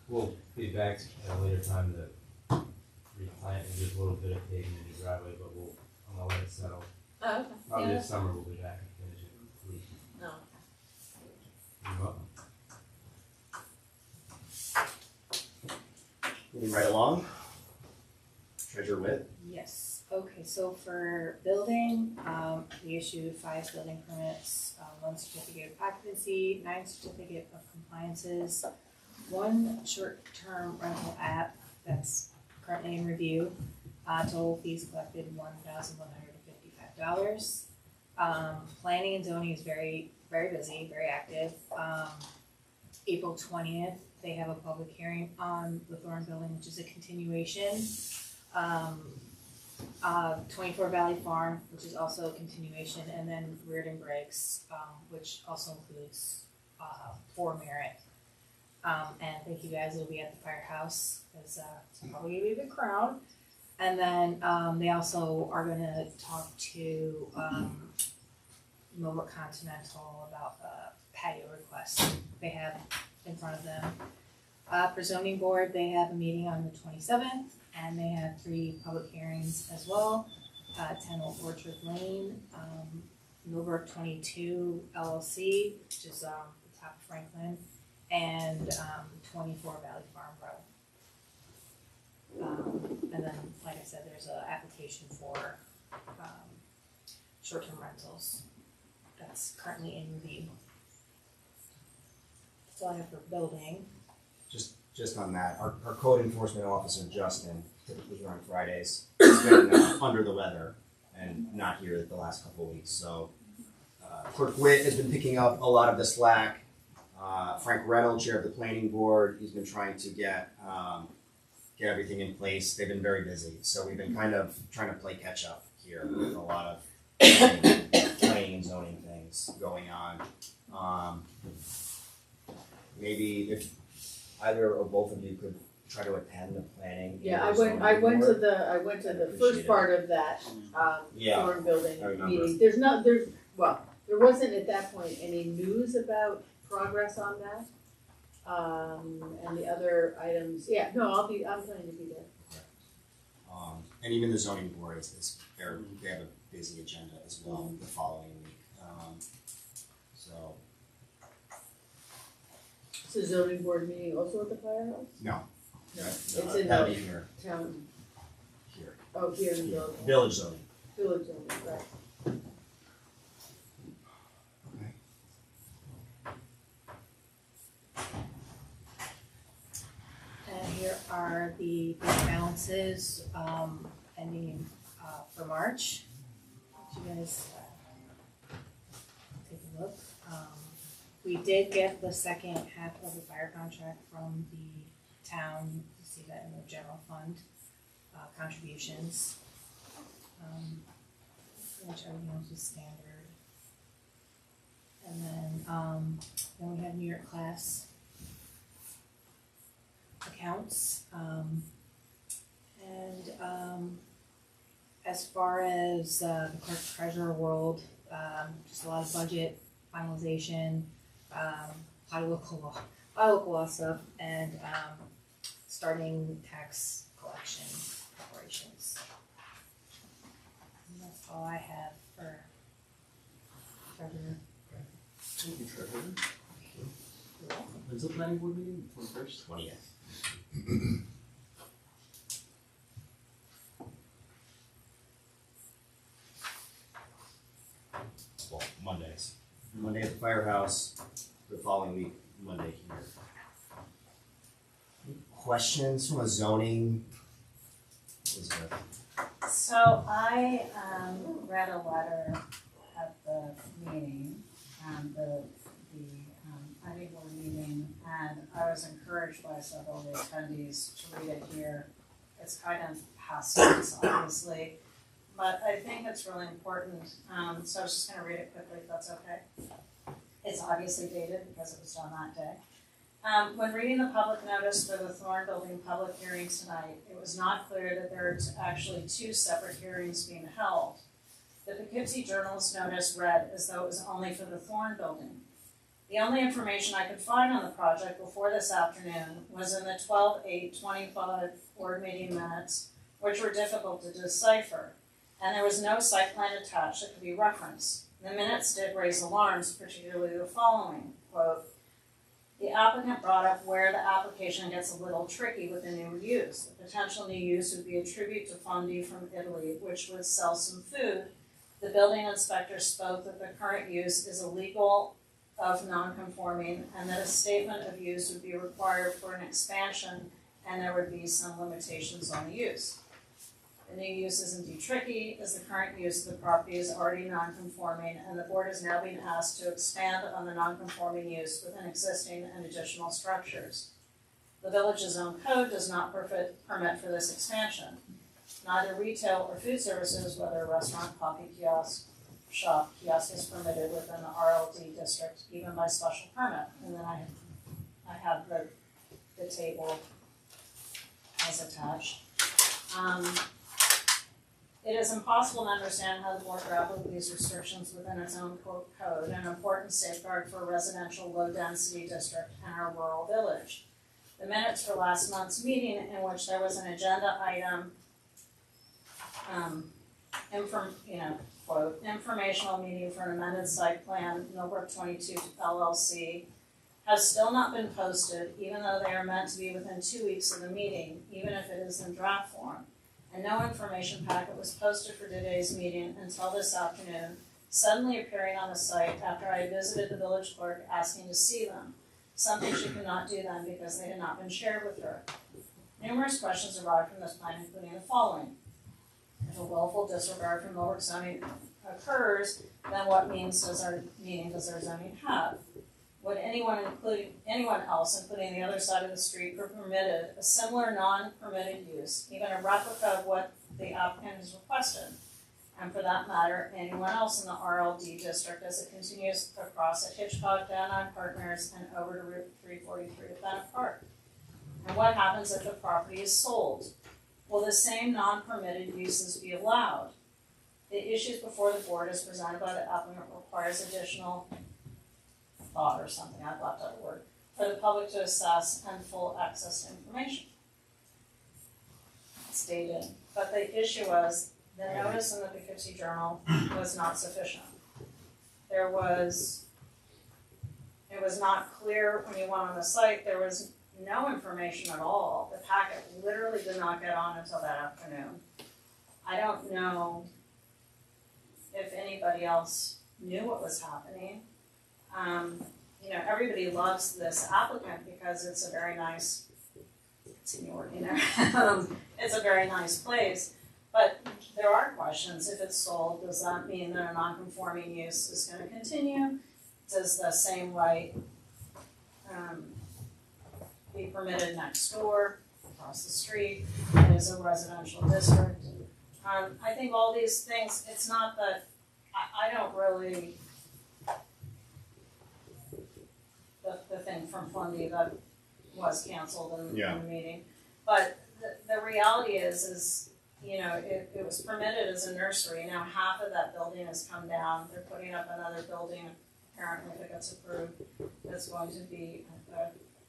We'll be back at a later time to replant and do a little bit of paving in the driveway, but I'm gonna let it settle. Oh, okay. Probably Yeah, this summer we'll be back and finish it completely. no. You're welcome. Moving right along. Treasurer Witt. Yes, okay, so for building, we issued 5 building permits, 1 certificate of occupancy, 9 certificate of compliances, 1 short-term rental app that's currently in review, total fees collected $1,155. Planning and zoning is very, very busy, very active. April 20th, they have a public hearing on the Thorn Building, which is a continuation. 24 Valley Farm, which is also a continuation, and then Reardon Briggs, which also includes 4 Merit. And thank you guys, it'll be at the firehouse, because it's probably gonna be a big crowd. And then they also are gonna talk to Millbrook Continental about the patio requests they have in front of them. For zoning board, they have a meeting on the 27th, and they have 3 public hearings as well. 10 Old Orchard Lane, Millbrook 22 LLC, which is the top of Franklin, and 24 Valley Farm Road. And then, like I said, there's an application for short-term rentals that's currently in review. That's all I have for building. Just on that, our code enforcement officer, Justin, typically here on Fridays, has been under the weather and not here the last couple of weeks. So Clerk Witt has been picking up a lot of the slack. Frank Reynolds, chair of the planning board, he's been trying to get everything in place. They've been very busy. So we've been kind of trying to play catch up here with a lot of planning and zoning things going on. Maybe if either or both of you could try to attend the planning. Yeah, and zoning I went to board. the Appreciate first it. part of that, Yeah, Thorn Building I remember. meeting. There wasn't at that point any news about progress on that. And the other items, I'm planning to be there. And even the zoning board they have a busy agenda as well the following week. So Is the zoning board meeting also at the firehouse? no, It's in that'll the be here. town, Here, here in the village. village zoning. Village zoning, right. are the bank balances, ending, for March. Did you guys take a look? We did get the second half of the fire contract from the town. You can see that in the general fund, contributions. Pretty much everything else is standard. And then we have New York class accounts. As far as the clerk treasurer world, just a lot of budget finalization, local law stuff, and starting tax collection operations. And that's all I have for treasurer. Thank you, Treasurer. When's the planning board meeting? 21st? 20th. Well, Mondays. Monday at the firehouse, the following week, Monday here. Any questions from a zoning? Elizabeth? So I read a letter at the meeting, the planning board meeting, and I was encouraged by several of the attendees to read it here. It's kind of past tense, obviously, but I think it's really important. So I was just gonna read it quickly, if that's okay. It's obviously dated because it was done that day. When reading the public notice for the Thorn Building public hearings tonight, it was not clear that there are actually two separate hearings being held. The Poughkeepsie Journal's notice read as though it was only for the Thorn Building. The only information I could find on the project before this afternoon was in the 12/8/25 board meeting minutes, which were difficult to decipher, and there was no site plan attached that could be referenced. The minutes did raise alarms, particularly the following, quote, "The applicant brought up where the application gets a little tricky with the new use. The potential new use would be a tribute to fondue from Italy, which would sell some food. The building inspector spoke that the current use is illegal of non-conforming and that a statement of use would be required for an expansion and there would be some limitations on the use. The new use isn't too tricky as the current use of the property is already non-conforming and the board is now being asked to expand on the non-conforming use within existing and additional structures. The village's own code does not permit for this expansion. Neither retail or food services, whether restaurant, coffee kiosk, shop, kiosk is permitted within the RLD district, even by special permit." And then I have the table as attached. It is impossible to understand how the board grappled with these restrictions within its own code, an important safeguard for a residential low-density district and our rural village. The minutes for last month's meeting in which there was an agenda item, quote, "informational meeting for an amended site plan, Millbrook 22 LLC," has still not been posted, even though they are meant to be within 2 weeks of the meeting, even if it is in draft form. And no information packet was posted for today's meeting until this afternoon, suddenly appearing on the site after I visited the village clerk asking to see them, something she could not do then because they had not been shared with her. Numerous questions arrived from this plan, including the following. If a willful disregard for Millbrook zoning occurs, then what meaning does our zoning have? Would anyone else, including the other side of the street, be permitted a similar non-permitted use, even a replica of what the applicant has requested? And for that matter, anyone else in the RLD district as it continues across at Hitchcock, down on Partners, and over to Route 343 to Bennett Park? And what happens if the property is sold? Will the same non-permitted uses be allowed? The issues before the board as presented by the applicant requires additional thought or something, I've left out a word, for the public to assess and full access to information. It's dated, but the issue was the notice in the Poughkeepsie Journal was not sufficient. It was not clear when you went on the site, there was no information at all. The packet literally did not get on until that afternoon. I don't know if anybody else knew what was happening. Everybody loves this applicant because it's a very nice senior, you know. It's a very nice place, but there are questions. If it's sold, does that mean that a non-conforming use is gonna continue? Does the same right be permitted next door, across the street? It is a residential district. I think all these things, it's not that, I don't really, the thing from Fundy that was canceled in the meeting. But the reality is, you know, it was permitted as a nursery. Now half of that building has come down. They're putting up another building, apparently if it gets approved, that's going to be,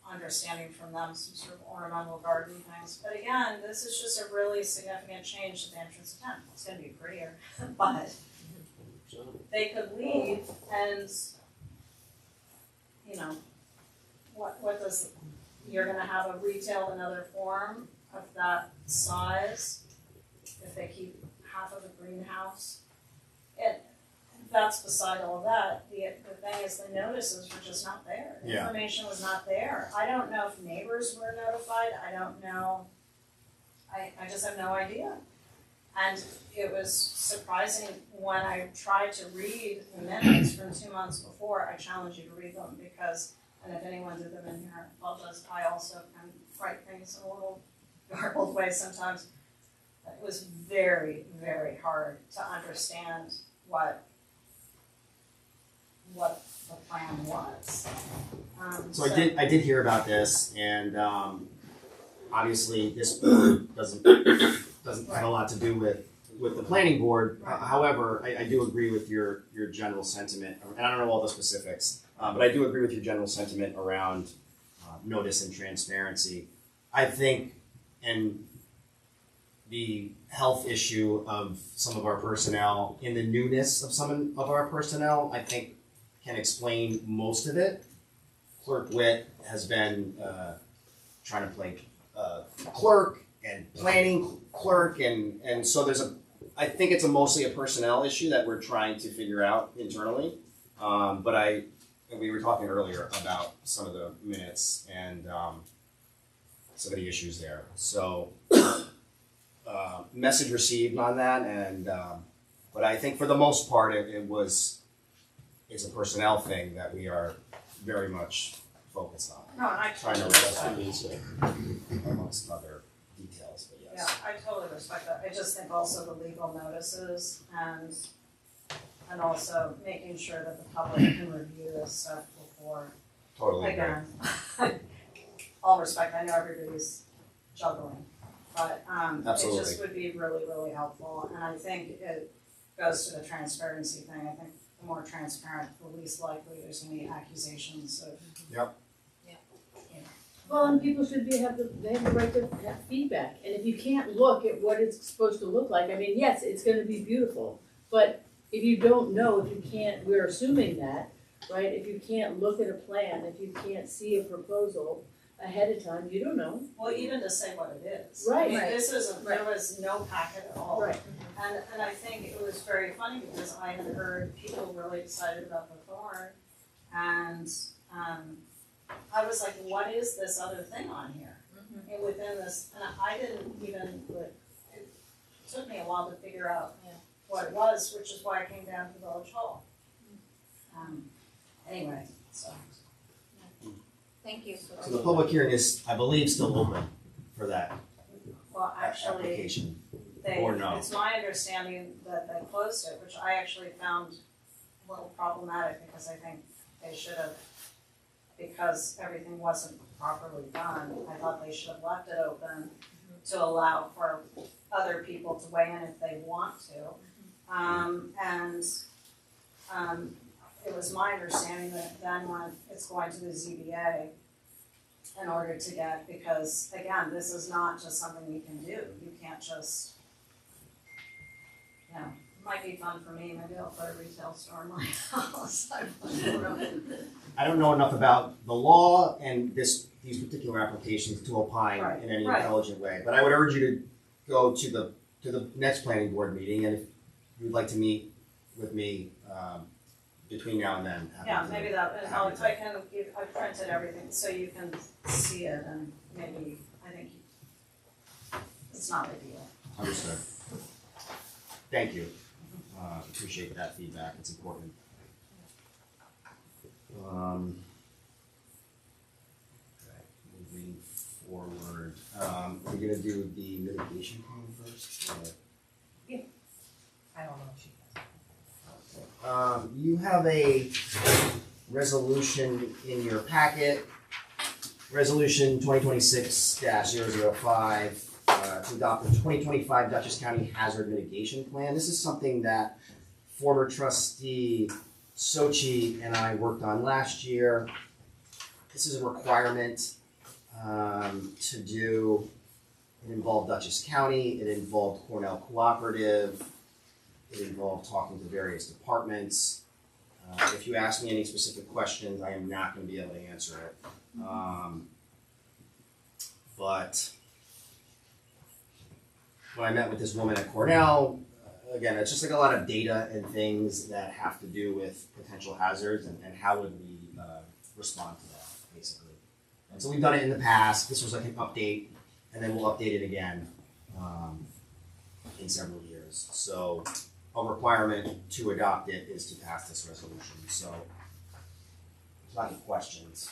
understanding from them, some sort of ornamental garden things. But again, this is just a really significant change to the entrance of town. It's gonna be prettier, but they could leave and, you know, what does, you're gonna have a retail in another form of that size if they keep half of the greenhouse. That's beside all that. The thing is, the notices were just not there. The information was not there. I don't know if neighbors were notified. I don't know. I just have no idea. And it was surprising when I tried to read the minutes from 2 months before. I challenge you to read them because, and if anyone did them in here, I apologize. I also can write things in a little garbled way sometimes. It was very, very hard to understand what the plan was. So I did hear about this, and obviously this board doesn't have a lot to do with the planning board. Right. However, I do agree with your general sentiment, and I don't know all the specifics, but I do agree with your general sentiment around notice and transparency. I think, and the health issue of some of our personnel, in the newness of some of our personnel, I think can explain most of it. Clerk Witt has been trying to play clerk and planning clerk, and so I think it's mostly a personnel issue that we're trying to figure out internally. But we were talking earlier about some of the minutes and some of the issues there. So message received on that, and but I think for the most part it's a personnel thing that we are very much focused on. No, and I Trying to totally address it amongst other details, but Yeah, yes. I totally respect that. I just think also the legal notices and also making sure that the public can review this stuff before. Totally agree. Again, all respect, I know everybody's juggling, but it Absolutely. just would be really, really helpful. And I think it goes to the transparency thing. I think the more transparent, the least likely there's gonna be accusations of. Yep. Well, and people should they have the right to have feedback, and if you can't look at what it's supposed to look like, I mean, yes, it's gonna be beautiful, but if you don't know, if you can't, we're assuming that, right, if you can't look at a plan, if you can't see a proposal ahead of time, you don't know. Well, even to say what it is. Right. I mean, Right. this isn't, there was no packet at all. Right. And I think it was very funny because I had heard people really excited about the thorn, and I was like, what is this other thing on here? And within this, and I didn't even, it took me a while to figure out what it was, which is why I came down to Village Hall. Anyway, so. Thank you. So the public hearing is, I believe, still open for that Well, actually, application. they, Or no. it's my understanding that they closed it, which I actually found a little problematic because I think they should have, because everything wasn't properly done, I thought they should have left it open to allow for other people to weigh in if they want to. It was my understanding that then when it's going to the ZBA in order to get, because again, this is not just something you can do. You can't just, it might be fun for me, maybe I'll put a retail store in my house. I don't know. I don't know enough about the law and these particular applications to opine Right, in any right. intelligent way. But I would urge you to go to the next planning board meeting, and if you would like to meet with me between now and then. Yeah, maybe that, and I printed everything so you can see it, and maybe, I think It's not a deal. Understood. Thank you. Appreciate that feedback, it's important. Okay, moving forward, we're gonna do the mitigation plan first. I don't know if she You have a resolution in your packet, Resolution 2026-005, to adopt the 2025 Dutchess County Hazard Mitigation Plan. This is something that former trustee Sochi and I worked on last year. This is a requirement to do. It involved Dutchess County, it involved Cornell Cooperative, it involved talking to various departments. If you ask me any specific questions, I am not going to be able to answer it. But when I met with this woman at Cornell, again, it's just like a lot of data and things that have to do with potential hazards and how would we respond to that, basically. And so we've done it in the past. This was like an update, and then we'll update it again in several years. So a requirement to adopt it is to pass this resolution. So if there's not any questions,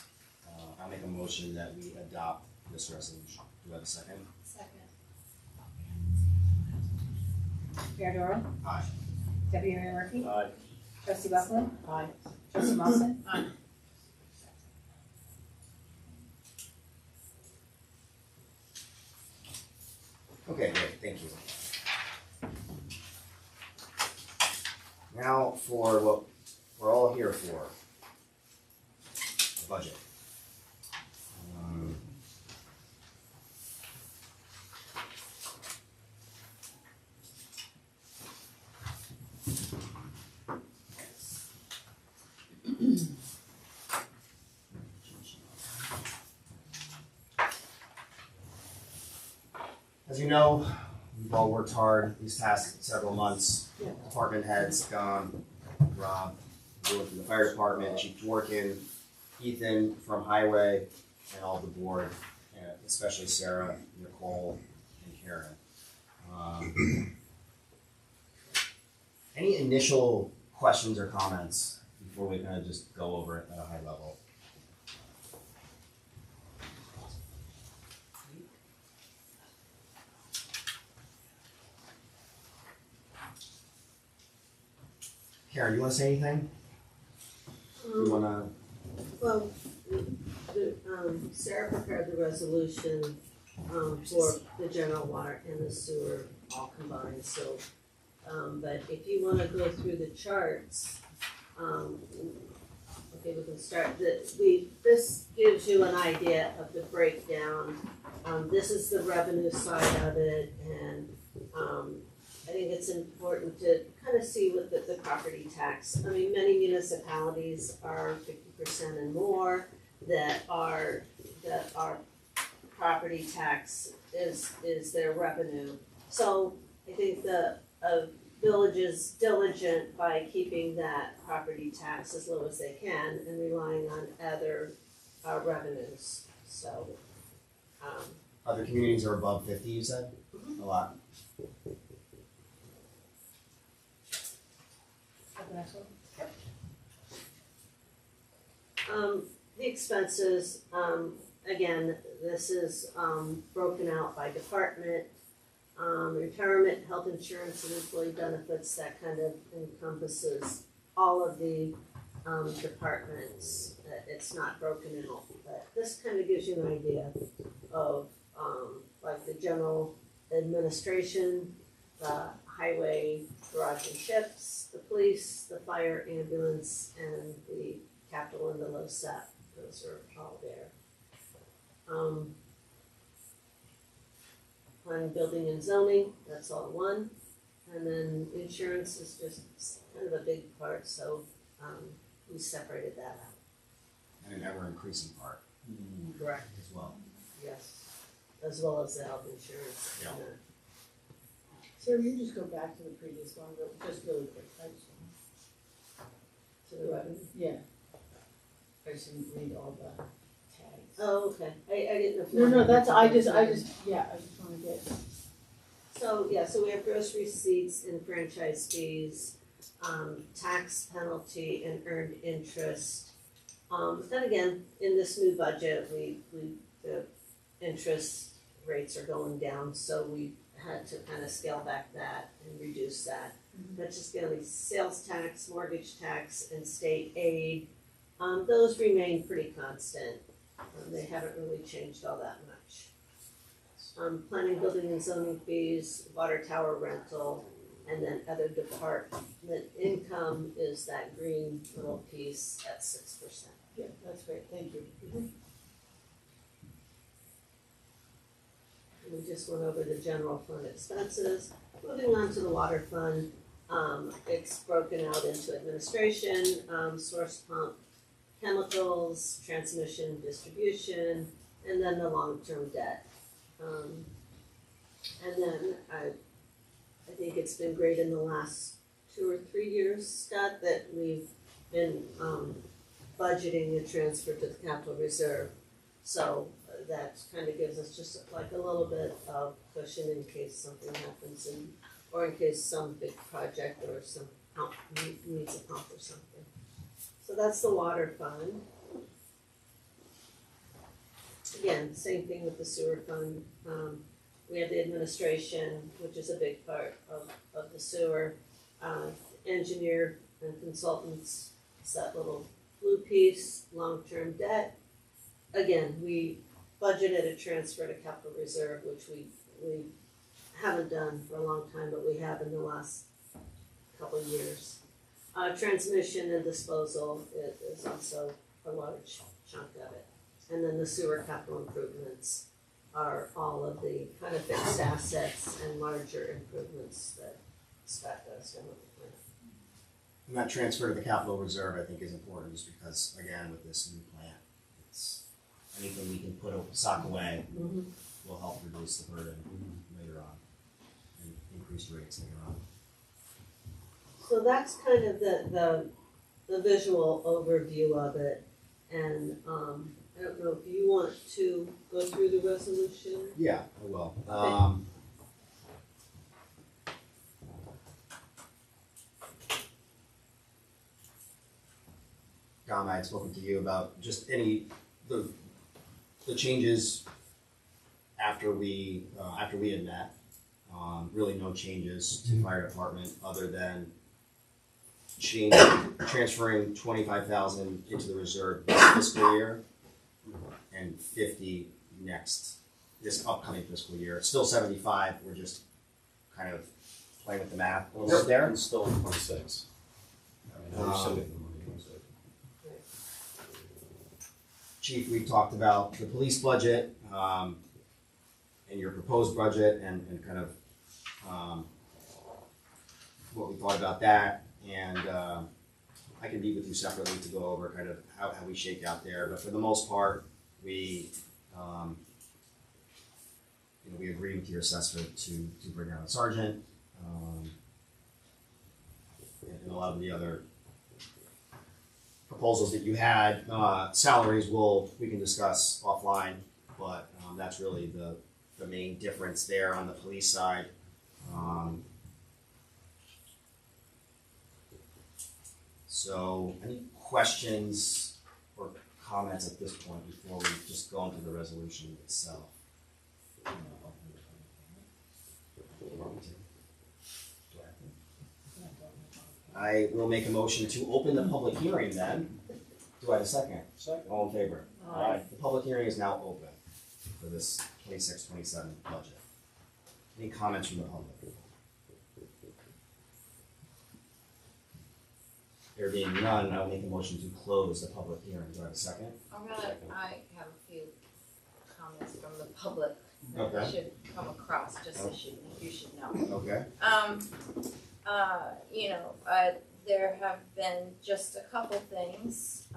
I'll make a motion that we adopt this resolution. Do I have a second? Second. Mayor Doran, Aye. Deputy Mayor Murphy, Aye. Trustee Buckland, Aye. Trustee Mawson. Aye. Okay, great, thank you. Now for what we're all here for, the budget. As you know, we've all worked hard these past several months. Department heads, Don, Rob, Witt from the fire department, Chief Dworkin, Ethan from highway, and all the board, especially Sarah, Nicole, and Karen. Any initial questions or comments before we kind of just go over it at a high level? Karen, you want to say anything? You want to? Well, Sarah prepared the resolution for the general water and the sewer all combined, so, but if you wanna go through the charts, okay, we can start, this gives you an idea of the breakdown. This is the revenue side of it, and, I think it's important to kind of see what the property tax, I mean, many municipalities are 50% and more that are property tax is their revenue. So I think the village is diligent by keeping that property tax as low as they can and relying on other revenues, so. Other communities are above 50, you said? A lot. The next one. The expenses, again, this is broken out by department. Retirement, health insurance, and employee benefits, that kind of encompasses all of the departments. It's not broken out, but this kind of gives you an idea of like the general administration, the highway, garage and ships, the police, the fire, ambulance, and the capital and the LoSAP. Those are all there. Planning, building, and zoning, that's all one. And then insurance is just kind of a big part, so we separated that out. And an ever increasing part Correct. as well. Yes, as well as the health insurance. Yeah. Sarah, you just go back to the previous one, but just really quick, I just want To the revenue. yeah. I just didn't read all the tags. Oh, okay, I didn't know if you No, wanted no, to that's, talk I about just that. wanna get, So we have gross receipts and franchise fees, tax penalty and earned interest. And again, in this new budget, the interest rates are going down, so we had to kind of scale back that and reduce that. That's just gonna be sales tax, mortgage tax, and state aid. Those remain pretty constant. They haven't really changed all that much. Planning, building and zoning fees, water tower rental, and then other department income is that green little piece at 6%. Yeah, that's great, thank you. And we just went over the general fund expenses. Moving on to the water fund, it's broken out into administration, source pump, chemicals, transmission, distribution, and then the long-term debt. And then I think it's been great in the last 2 or 3 years, Scott, that we've been budgeting a transfer to the capital reserve. So that kind of gives us just like a little bit of cushion in case something happens or in case some big project or some pump needs a pump or something. So that's the water fund. Again, same thing with the sewer fund. We have the administration, which is a big part of the sewer. Engineer and consultants, it's that little blue piece, long-term debt. Again, we budgeted a transfer to capital reserve, which we haven't done for a long time, but we have in the last couple of years. Transmission and disposal is also a large chunk of it. And then the sewer capital improvements are all of the kind of fixed assets and larger improvements that Scott does down at the plant. And that transfer to the capital reserve, I think, is important just because, again, with this new plant, it's anything we can put a sock away will help reduce the burden later on and increase rates later on. So that's kind of the visual overview of it. And I don't know if you want to go through the resolution. Yeah, I will. Dom, I had spoken to you about just the changes after we had met. Really no changes to fire department other than transferring 25,000 into the reserve this fiscal year and 50 this upcoming fiscal year. It's still 75. We're just kind of playing with the math a little bit there. It's still 26. I mean, we're still getting the money. Chief, we talked about the police budget and your proposed budget and kind of what we thought about that. And I can meet with you separately to go over kind of how we shake out there. But for the most part, we agreed with your assessment to bring down a sergeant and a lot of the other proposals that you had. Salaries we can discuss offline, but that's really the main difference there on the police side. So any questions or comments at this point before we just go into the resolution itself? I will make a motion to open the public hearing then. Do I have a second? Second. All in favor? Aye. The public hearing is now open for this 26-27 budget. Any comments from the public? There being none, I will make a motion to close the public hearing. Do I have a second? I have a few comments from the public that should come across, just so you should know. Okay. There have been just a couple things,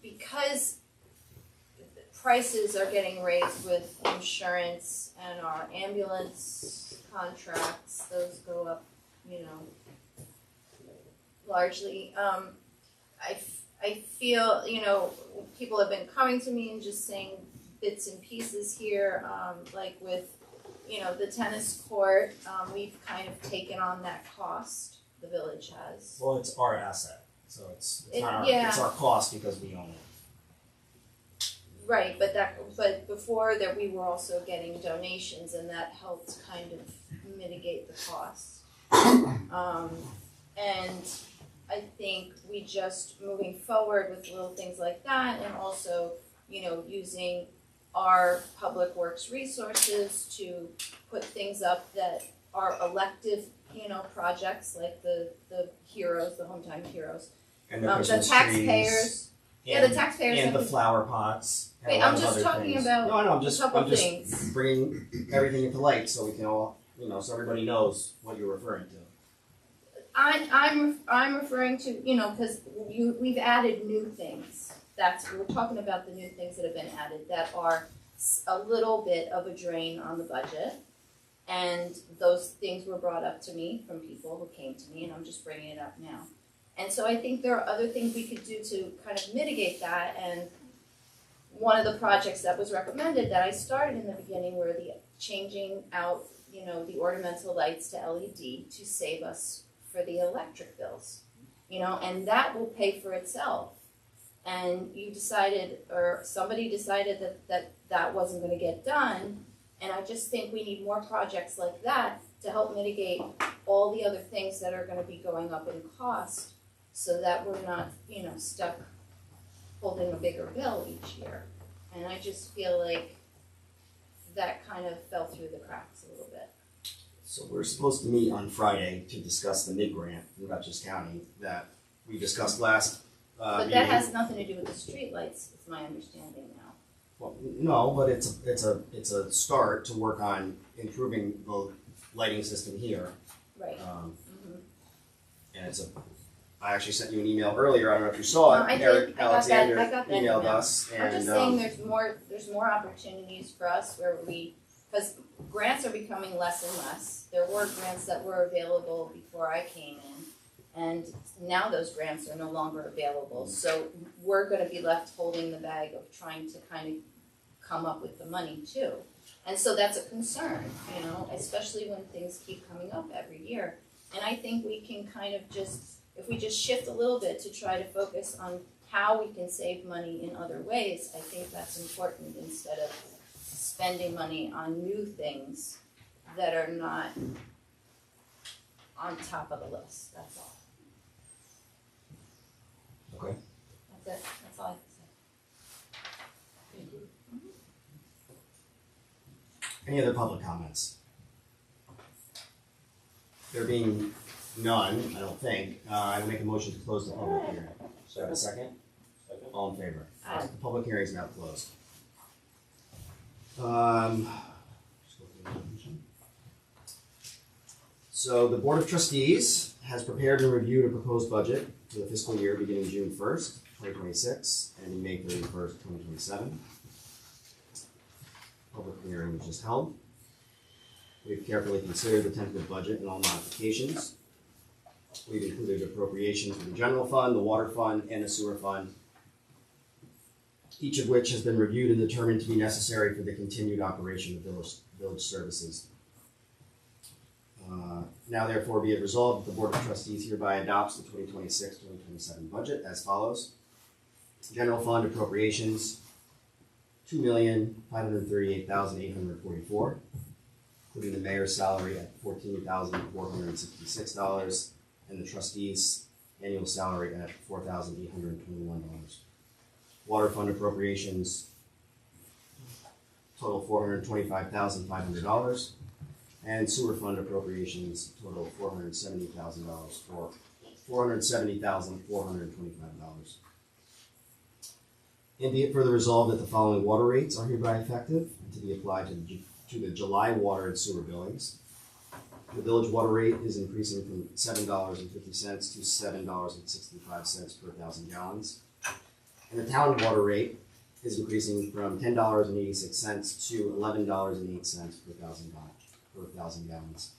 because prices are getting raised with insurance and our ambulance contracts, those go up, largely. I feel, people have been coming to me and just saying bits and pieces here, like with, you know, the tennis court, we've kind of taken on that cost, the village has. Well, it's our asset, so it's It- not our, yeah. it's our cost because we own it. Right, but before that, we were also getting donations, and that helped kind of mitigate the cost. And I think we just moving forward with little things like that, and also, you know, using our public works resources to put things up that are elective, you know, projects like the heroes, the hometown heroes. And the The Christmas taxpayers, trees. yeah, the taxpayers And have the to- flower pots. and a Wait, lot I'm of just other talking things. about No, a couple I'm just things. bringing everything into light so we can all, you know, so everybody knows what you're referring to. I'm referring to, you know, because we've added new things. We're talking about the new things that have been added that are a little bit of a drain on the budget. And those things were brought up to me from people who came to me, and I'm just bringing it up now. And so I think there are other things we could do to kind of mitigate that. And one of the projects that was recommended that I started in the beginning were the changing out, you know, the ornamental lights to LED to save us for the electric bills, you know, and that will pay for itself. And you decided, or somebody decided that wasn't gonna get done, and I just think we need more projects like that to help mitigate all the other things that are gonna be going up in cost, so that we're not, you know, stuck holding a bigger bill each year. And I just feel like that kind of fell through the cracks a little bit. So we're supposed to meet on Friday to discuss the mid-grant from Dutchess County that we discussed last But meeting. that has nothing to do with the streetlights, is my understanding now. Well, no, but it's a start to work on improving the lighting system here. Right. Mhm. And I actually sent you an email earlier, I don't know if you saw it, I did. Eric I got that Alexander emailed email. us, and I'm just saying there's more opportunities for us where because grants are becoming less and less. There were grants that were available before I came in, and now those grants are no longer available. So we're gonna be left holding the bag of trying to kind of come up with the money too. And so that's a concern, you know, especially when things keep coming up every year. And I think we can kind of if we just shift a little bit to try to focus on how we can save money in other ways, I think that's important instead of spending money on new things that are not on top of the list, that's all. Okay. That's it, that's all I can say. Thank you. Any other public comments? There being none, I don't think, I will make a motion to close the public hearing. So I have a second? All in favor? Aye. The public hearing is now closed. So the Board of Trustees has prepared and reviewed a proposed budget for the fiscal year beginning June 1st, 2026, and May 31st, 2027. Public hearing was just held. We've carefully considered the tentative budget and all modifications. We've included appropriations for the general fund, the water fund, and the sewer fund, each of which has been reviewed and determined to be necessary for the continued operation of village services. Now therefore be it resolved that the Board of Trustees hereby adopts the 2026-2027 budget as follows. General fund appropriations, $2,538,844, including the mayor's salary at $14,466, and the trustees' annual salary at $4,821. Water fund appropriations total $425,500, and sewer fund appropriations total $470,000 for $470,425. And be it further resolved that the following water rates are hereby effective and to be applied to the July water and sewer billings. The village water rate is increasing from $7.50 to $7.65 per 1,000 gallons. And the town water rate is increasing from $10.86 to $11.08 per 1,000 gallons.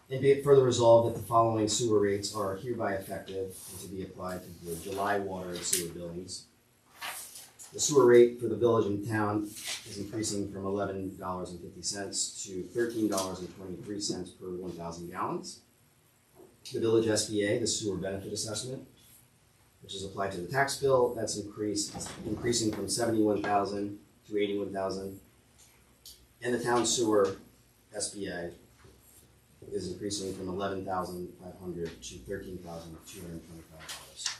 And be it further resolved that the following sewer rates are hereby effective and to be applied to the July water and sewer billings. The sewer rate for the village and town is increasing from $11.50 to $13.23 per 1,000 gallons. The village SBA, the sewer benefit assessment, which is applied to the tax bill, that's increasing from 71,000 to 81,000. And the town sewer SBA is increasing from $11,500 to $13,225.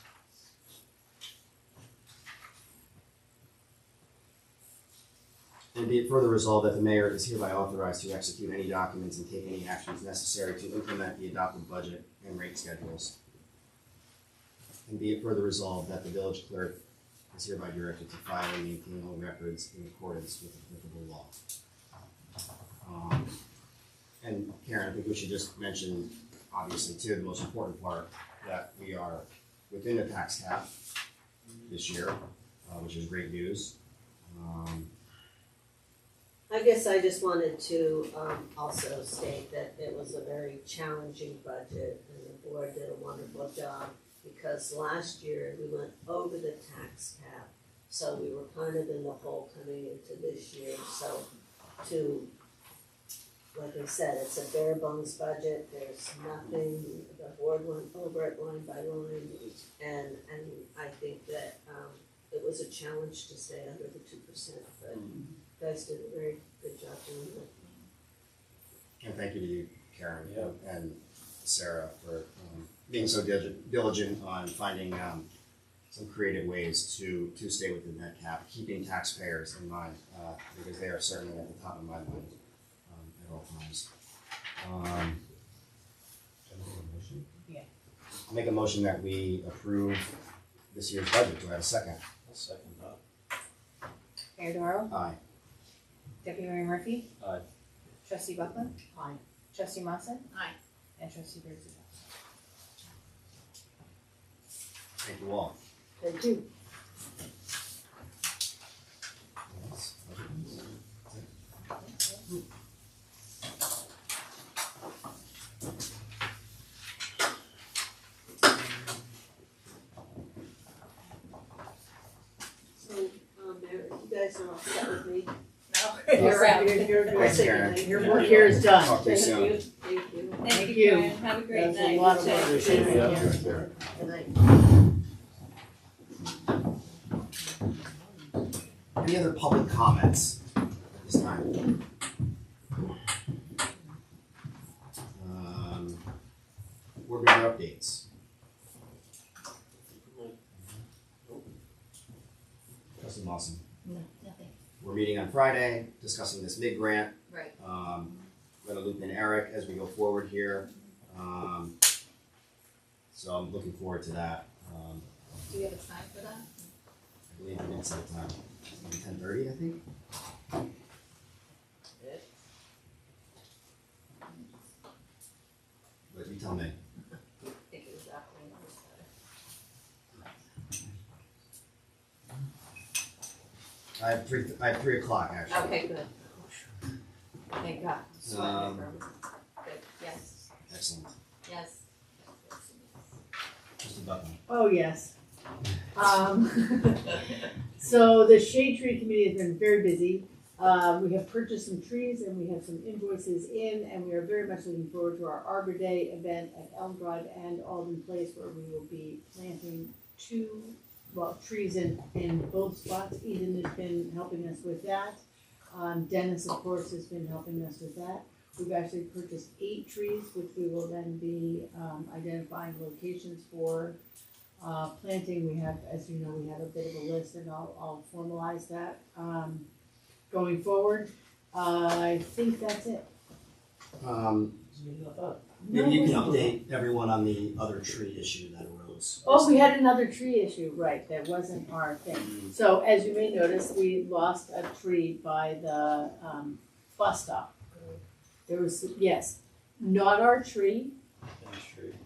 And be it further resolved that the mayor is hereby authorized to execute any documents and take any actions necessary to implement the adopted budget and rate schedules. And be it further resolved that the village clerk is hereby directed to file and maintain all records in accordance with applicable law. And Karen, I think we should just mention, obviously, too, the most important part, that we are within the tax cap this year, which is great news. I guess I just wanted to also state that it was a very challenging budget and the board did a wonderful job because last year we went over the tax cap, so we were kind of in the hole coming into this year. So like I said, it's a bare bones budget, there's nothing, the board went over it line by line, and I think that it was a challenge to stay under the 2%, but you guys did a very good job doing it. And thank you to you, Karen, and Sarah for being so diligent on finding some creative ways to stay within that cap, keeping taxpayers in mind, because they are certainly at the top of my mind at all times. Yeah. I'll make a motion that we approve this year's budget. Do I have a second? I'll second that. Mayor Doral, Aye. Deputy Mayor Murphy, Aye. Trustee Buckland, Aye. Trustee Mawson, Aye. and Trustee Briggs. Thank you all. Thank you. Mayor, you guys are all set with me? You're right. You're Thanks, Karen. Your work here is done. Talk to you Thank soon. you, thank you. Thank you, you. Karen. Have a great That's a night. lot of work. Thank you. Good night. Any other public comments at this time? Board member updates. Trustee Mawson. No, nothing. We're meeting on Friday, discussing this MIG grant. Right. I'm gonna loop in Eric as we go forward here. So I'm looking forward to that. Do you have a time for that? I believe we did set a time, maybe 10:30, I think. But you tell me. I think it was after. I have 3 o'clock actually. Okay, good. Thank God. Um, Good, yes, Excellent. yes. Trustee Buckman. Oh, yes. So the Shade Tree Committee has been very busy. We have purchased some trees and we have some invoices in, and we are very much looking forward to our Arbor Day event at Elm Drive and Alden Place, where we will be planting trees in both spots. Eden has been helping us with that. Dennis, of course, has been helping us with that. We've actually purchased 8 trees, which we will then be identifying locations for planting. We have, as you know, we have a bit of a list, and I'll formalize that going forward. I think that's it. Maybe you can update everyone on the other tree issue that arose. Oh, we had another tree issue, right, that wasn't our thing. So as you may notice, we lost a tree by the bus stop. There was, yes, not our tree.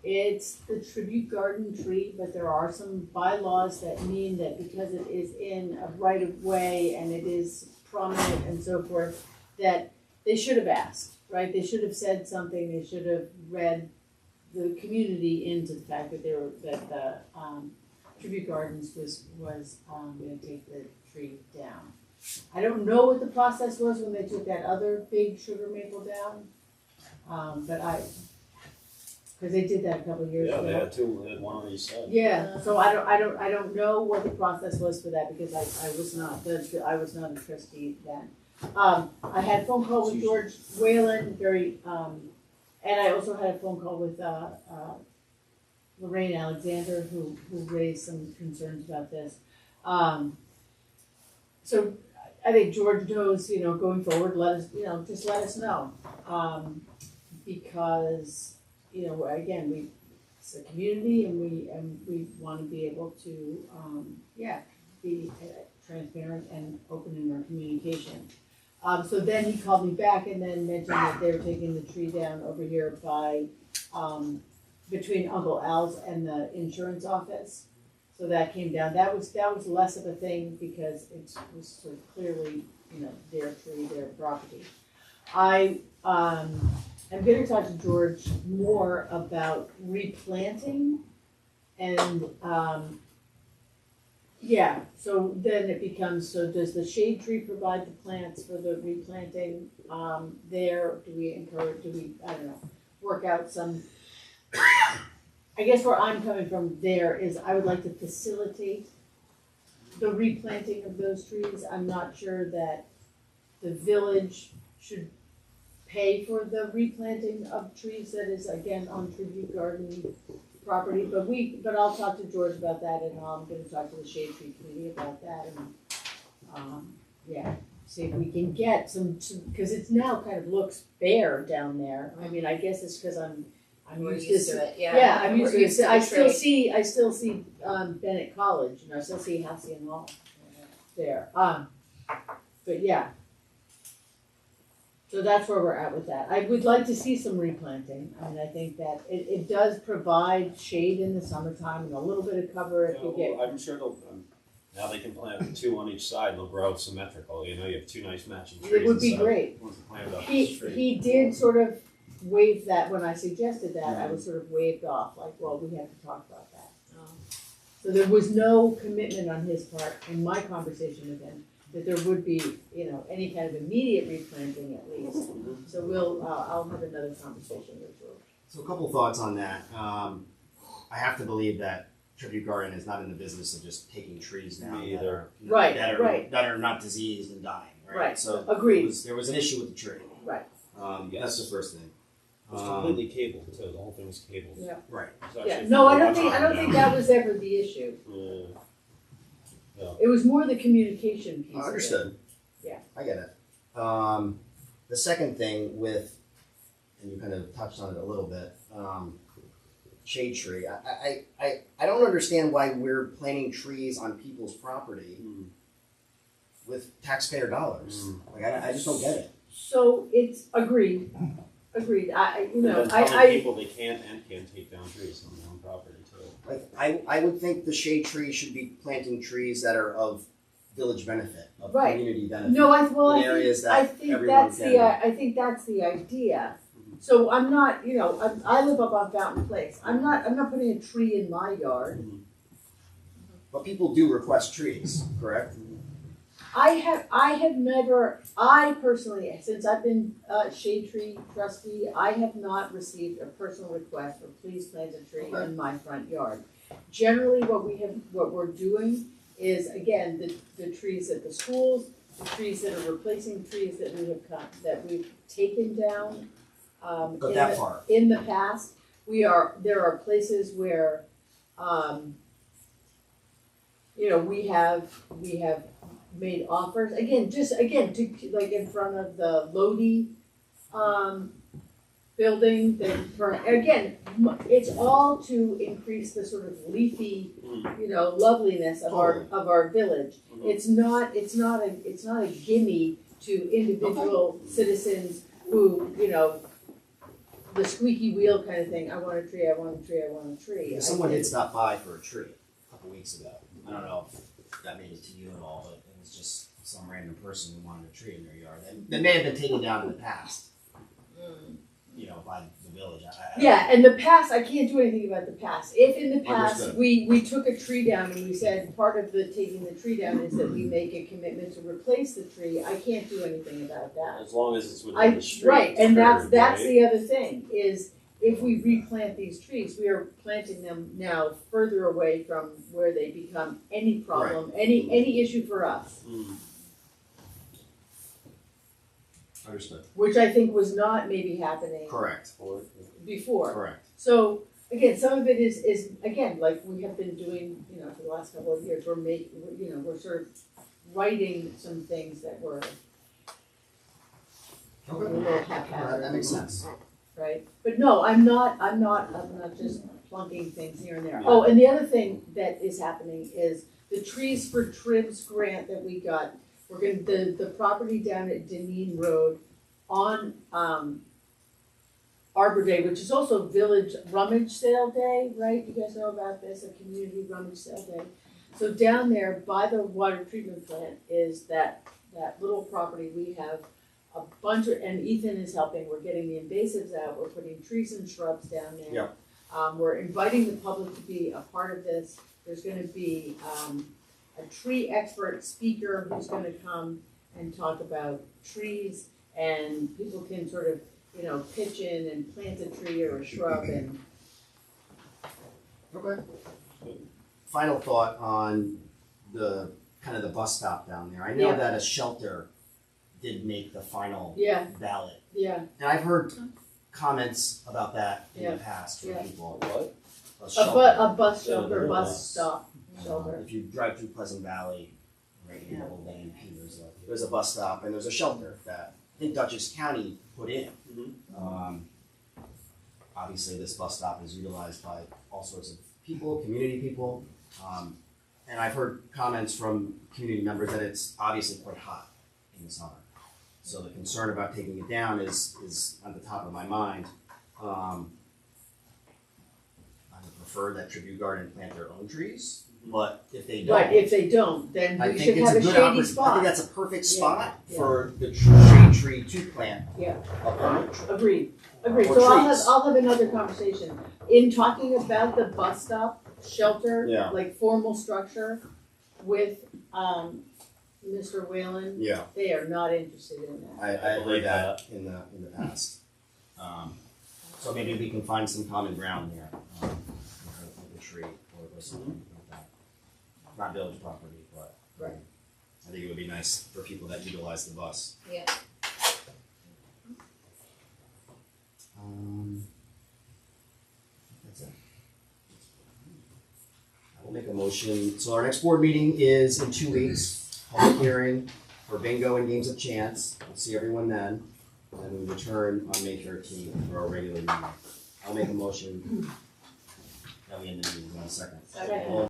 It's the tribute garden tree, but there are some bylaws that mean that because it is in a right of way and it is prominent and so forth, that they should have asked, right? They should have said something, they should have read the community into the fact that the tribute gardens was gonna take the tree down. I don't know what the process was when they took that other big sugar maple down, but because they did that a couple of years ago. Yeah, they had two, they had one on each side. Yeah, so I don't know what the process was for that because I was not a trustee then. I had a phone call with George Whalen, and I also had a phone call with Lorraine Alexander, who raised some concerns about this. So I think George knows, going forward, just let us know. Because, again, it's a community and we want to be able to, be transparent and open in our communication. So then he called me back and then mentioned that they were taking the tree down over here by, between Uncle Al's and the insurance office. So that came down. That was less of a thing because it was sort of clearly, their tree, their property. I'm gonna talk to George more about replanting and, so then it becomes, so does the shade tree provide the plants for the replanting, there? Do we, I don't know, work out some, I guess where I'm coming from there is I would like to facilitate the replanting of those trees. I'm not sure that the village should pay for the replanting of trees that is again on Tribute Garden property, but I'll talk to George about that and I'm gonna talk to the Shade Tree Committee about that and, see if we can get some, cause it's now kind of looks bare down there. I mean, I guess it's cause I'm We're used to it, yeah. yeah, I'm We're used to it. the I still trade. see Bennett College, I still see Halcyon Hall there. But yeah. So that's where we're at with that. I would like to see some replanting. I mean, I think that it does provide shade in the summertime and a little bit of cover if you get. I'm sure they'll, now they can plant two on each side, they'll grow symmetrical, you have two nice matching trees. It would be inside. great. Once they're planted up the street. He did sort of wave that when I suggested that. I was sort of waved off, like, well, we have to talk about that. So there was no commitment on his part in my conversation with him that there would be, any kind of immediate replanting at least. So I'll have another conversation with George. So a couple thoughts on that. I have to believe that Tribute Garden is not in the business of just taking trees down Me that either. are, Right, that are, right. that are not diseased and dying, right? Right. So Agreed. there was an issue with the tree. Right. That's the first thing. It was completely cabled too, the whole thing was cabled. Yeah. Right. It was Yeah. actually No, I from don't think that was ever the issue. Yeah. It was more the communication piece. of it. Understood. Yeah. I get it. The second thing with, and you kind of touched on it a little bit, shade tree. I don't understand why we're planting trees on people's property with taxpayer dollars. Like I just don't get it. So it's agreed. And then telling people they can't and can take down trees on their own property too. Like I would think the shade tree should be planting trees that are of village benefit, of Right. community benefit. No, in areas that I think everyone that's can. the I think that's the idea. So I'm not, I live up on Fountain Place. I'm not putting a tree in my yard. But people do request trees, correct? I personally, since I've been shade tree trustee, I have not received a personal request for please plant a tree in my front yard. Generally, what we're doing is, again, the trees at the schools, the trees that are replacing trees that we've taken down. Go that far. In the past, there are places where, we have made offers, to, like in front of the Lodi, building, it's all to increase the sort of leafy, loveliness of our village. It's not a gimme to individual citizens who, the squeaky wheel kind of thing, I want a tree, I want a tree, I want a tree. Someone did stop by for a tree a couple weeks ago. I don't know if that made it to you at all, but it was just some random person who wanted a tree in their yard. And they may have been taken down in the past, by the village. Yeah, and the past, I can't do anything about the past. If in the past, Understood. we took a tree down and we said part of the taking the tree down is that we make a commitment to replace the tree, I can't do anything about that. As long as it's within the street. Right, and that's curb, that's right? the other thing, is if we replant these trees, we are planting them now further away from where they become any problem, any issue for us. Mm. Understood. Which I think was not maybe happening Correct. before. Correct. So again, some of it is again, like we have been doing, for the last couple of years, we're sort of writing some things that were a little haphazard. That makes sense. Right? But no, I'm not just plunking things here and there. Oh, and the other thing that is happening is the Trees for Tribs grant that we got. We're gonna, the property down at Deneen Road on, Arbor Day, which is also Village Rummage Sale Day, right? You guys know about this, a community rummage sale day. So down there by the water treatment plant is that little property. We have a bunch of, and Ethan is helping, we're getting the invasives out, we're putting trees and shrubs down there. Yep. We're inviting the public to be a part of this. There's gonna be, a tree expert speaker who's gonna come and talk about trees, and people can sort of, pitch in and plant a tree or a shrub and. Okay. Final thought on the kind of the bus stop down there. I know Yeah. that a shelter did make the final Yeah, ballot, yeah, and I've heard comments about that in Yeah. the past from Yeah. people. What? A shelter. a bus shelter, Yeah. bus stop shelter. If you drive through Pleasant Valley, right in the old lane, there's a bus stop and there's a shelter that I think Dutchess County put in. Obviously, this bus stop is utilized by all sorts of people, community people. And I've heard comments from community members that it's obviously quite hot in the summer. So the concern about taking it down is on the top of my mind. I would prefer that Tribute Garden plant their own trees, but if they don't. Right, if they don't, then I we think should it's have a a good shady I think spot. that's a perfect Yeah, spot yeah. for the shade tree to plant. Yeah. A permanent tree. Agreed. Or So trees. I'll have another conversation. In talking about the bus stop shelter, Yeah. like formal structure with, Mr. Whalen, Yeah, they are not interested in that. I I heard believe that in the past. So maybe we can find some common ground there, with the tree or something like that. Not village property, but. Right. I think it would be nice for people that utilize the bus. Yeah. That's it. I will make a motion. So our next board meeting is in 2 weeks. Public hearing for bingo and games of chance. We'll see everyone then. And we return on May 13th for our regular meeting. I'll make a motion that we end the meeting in a second. Second. All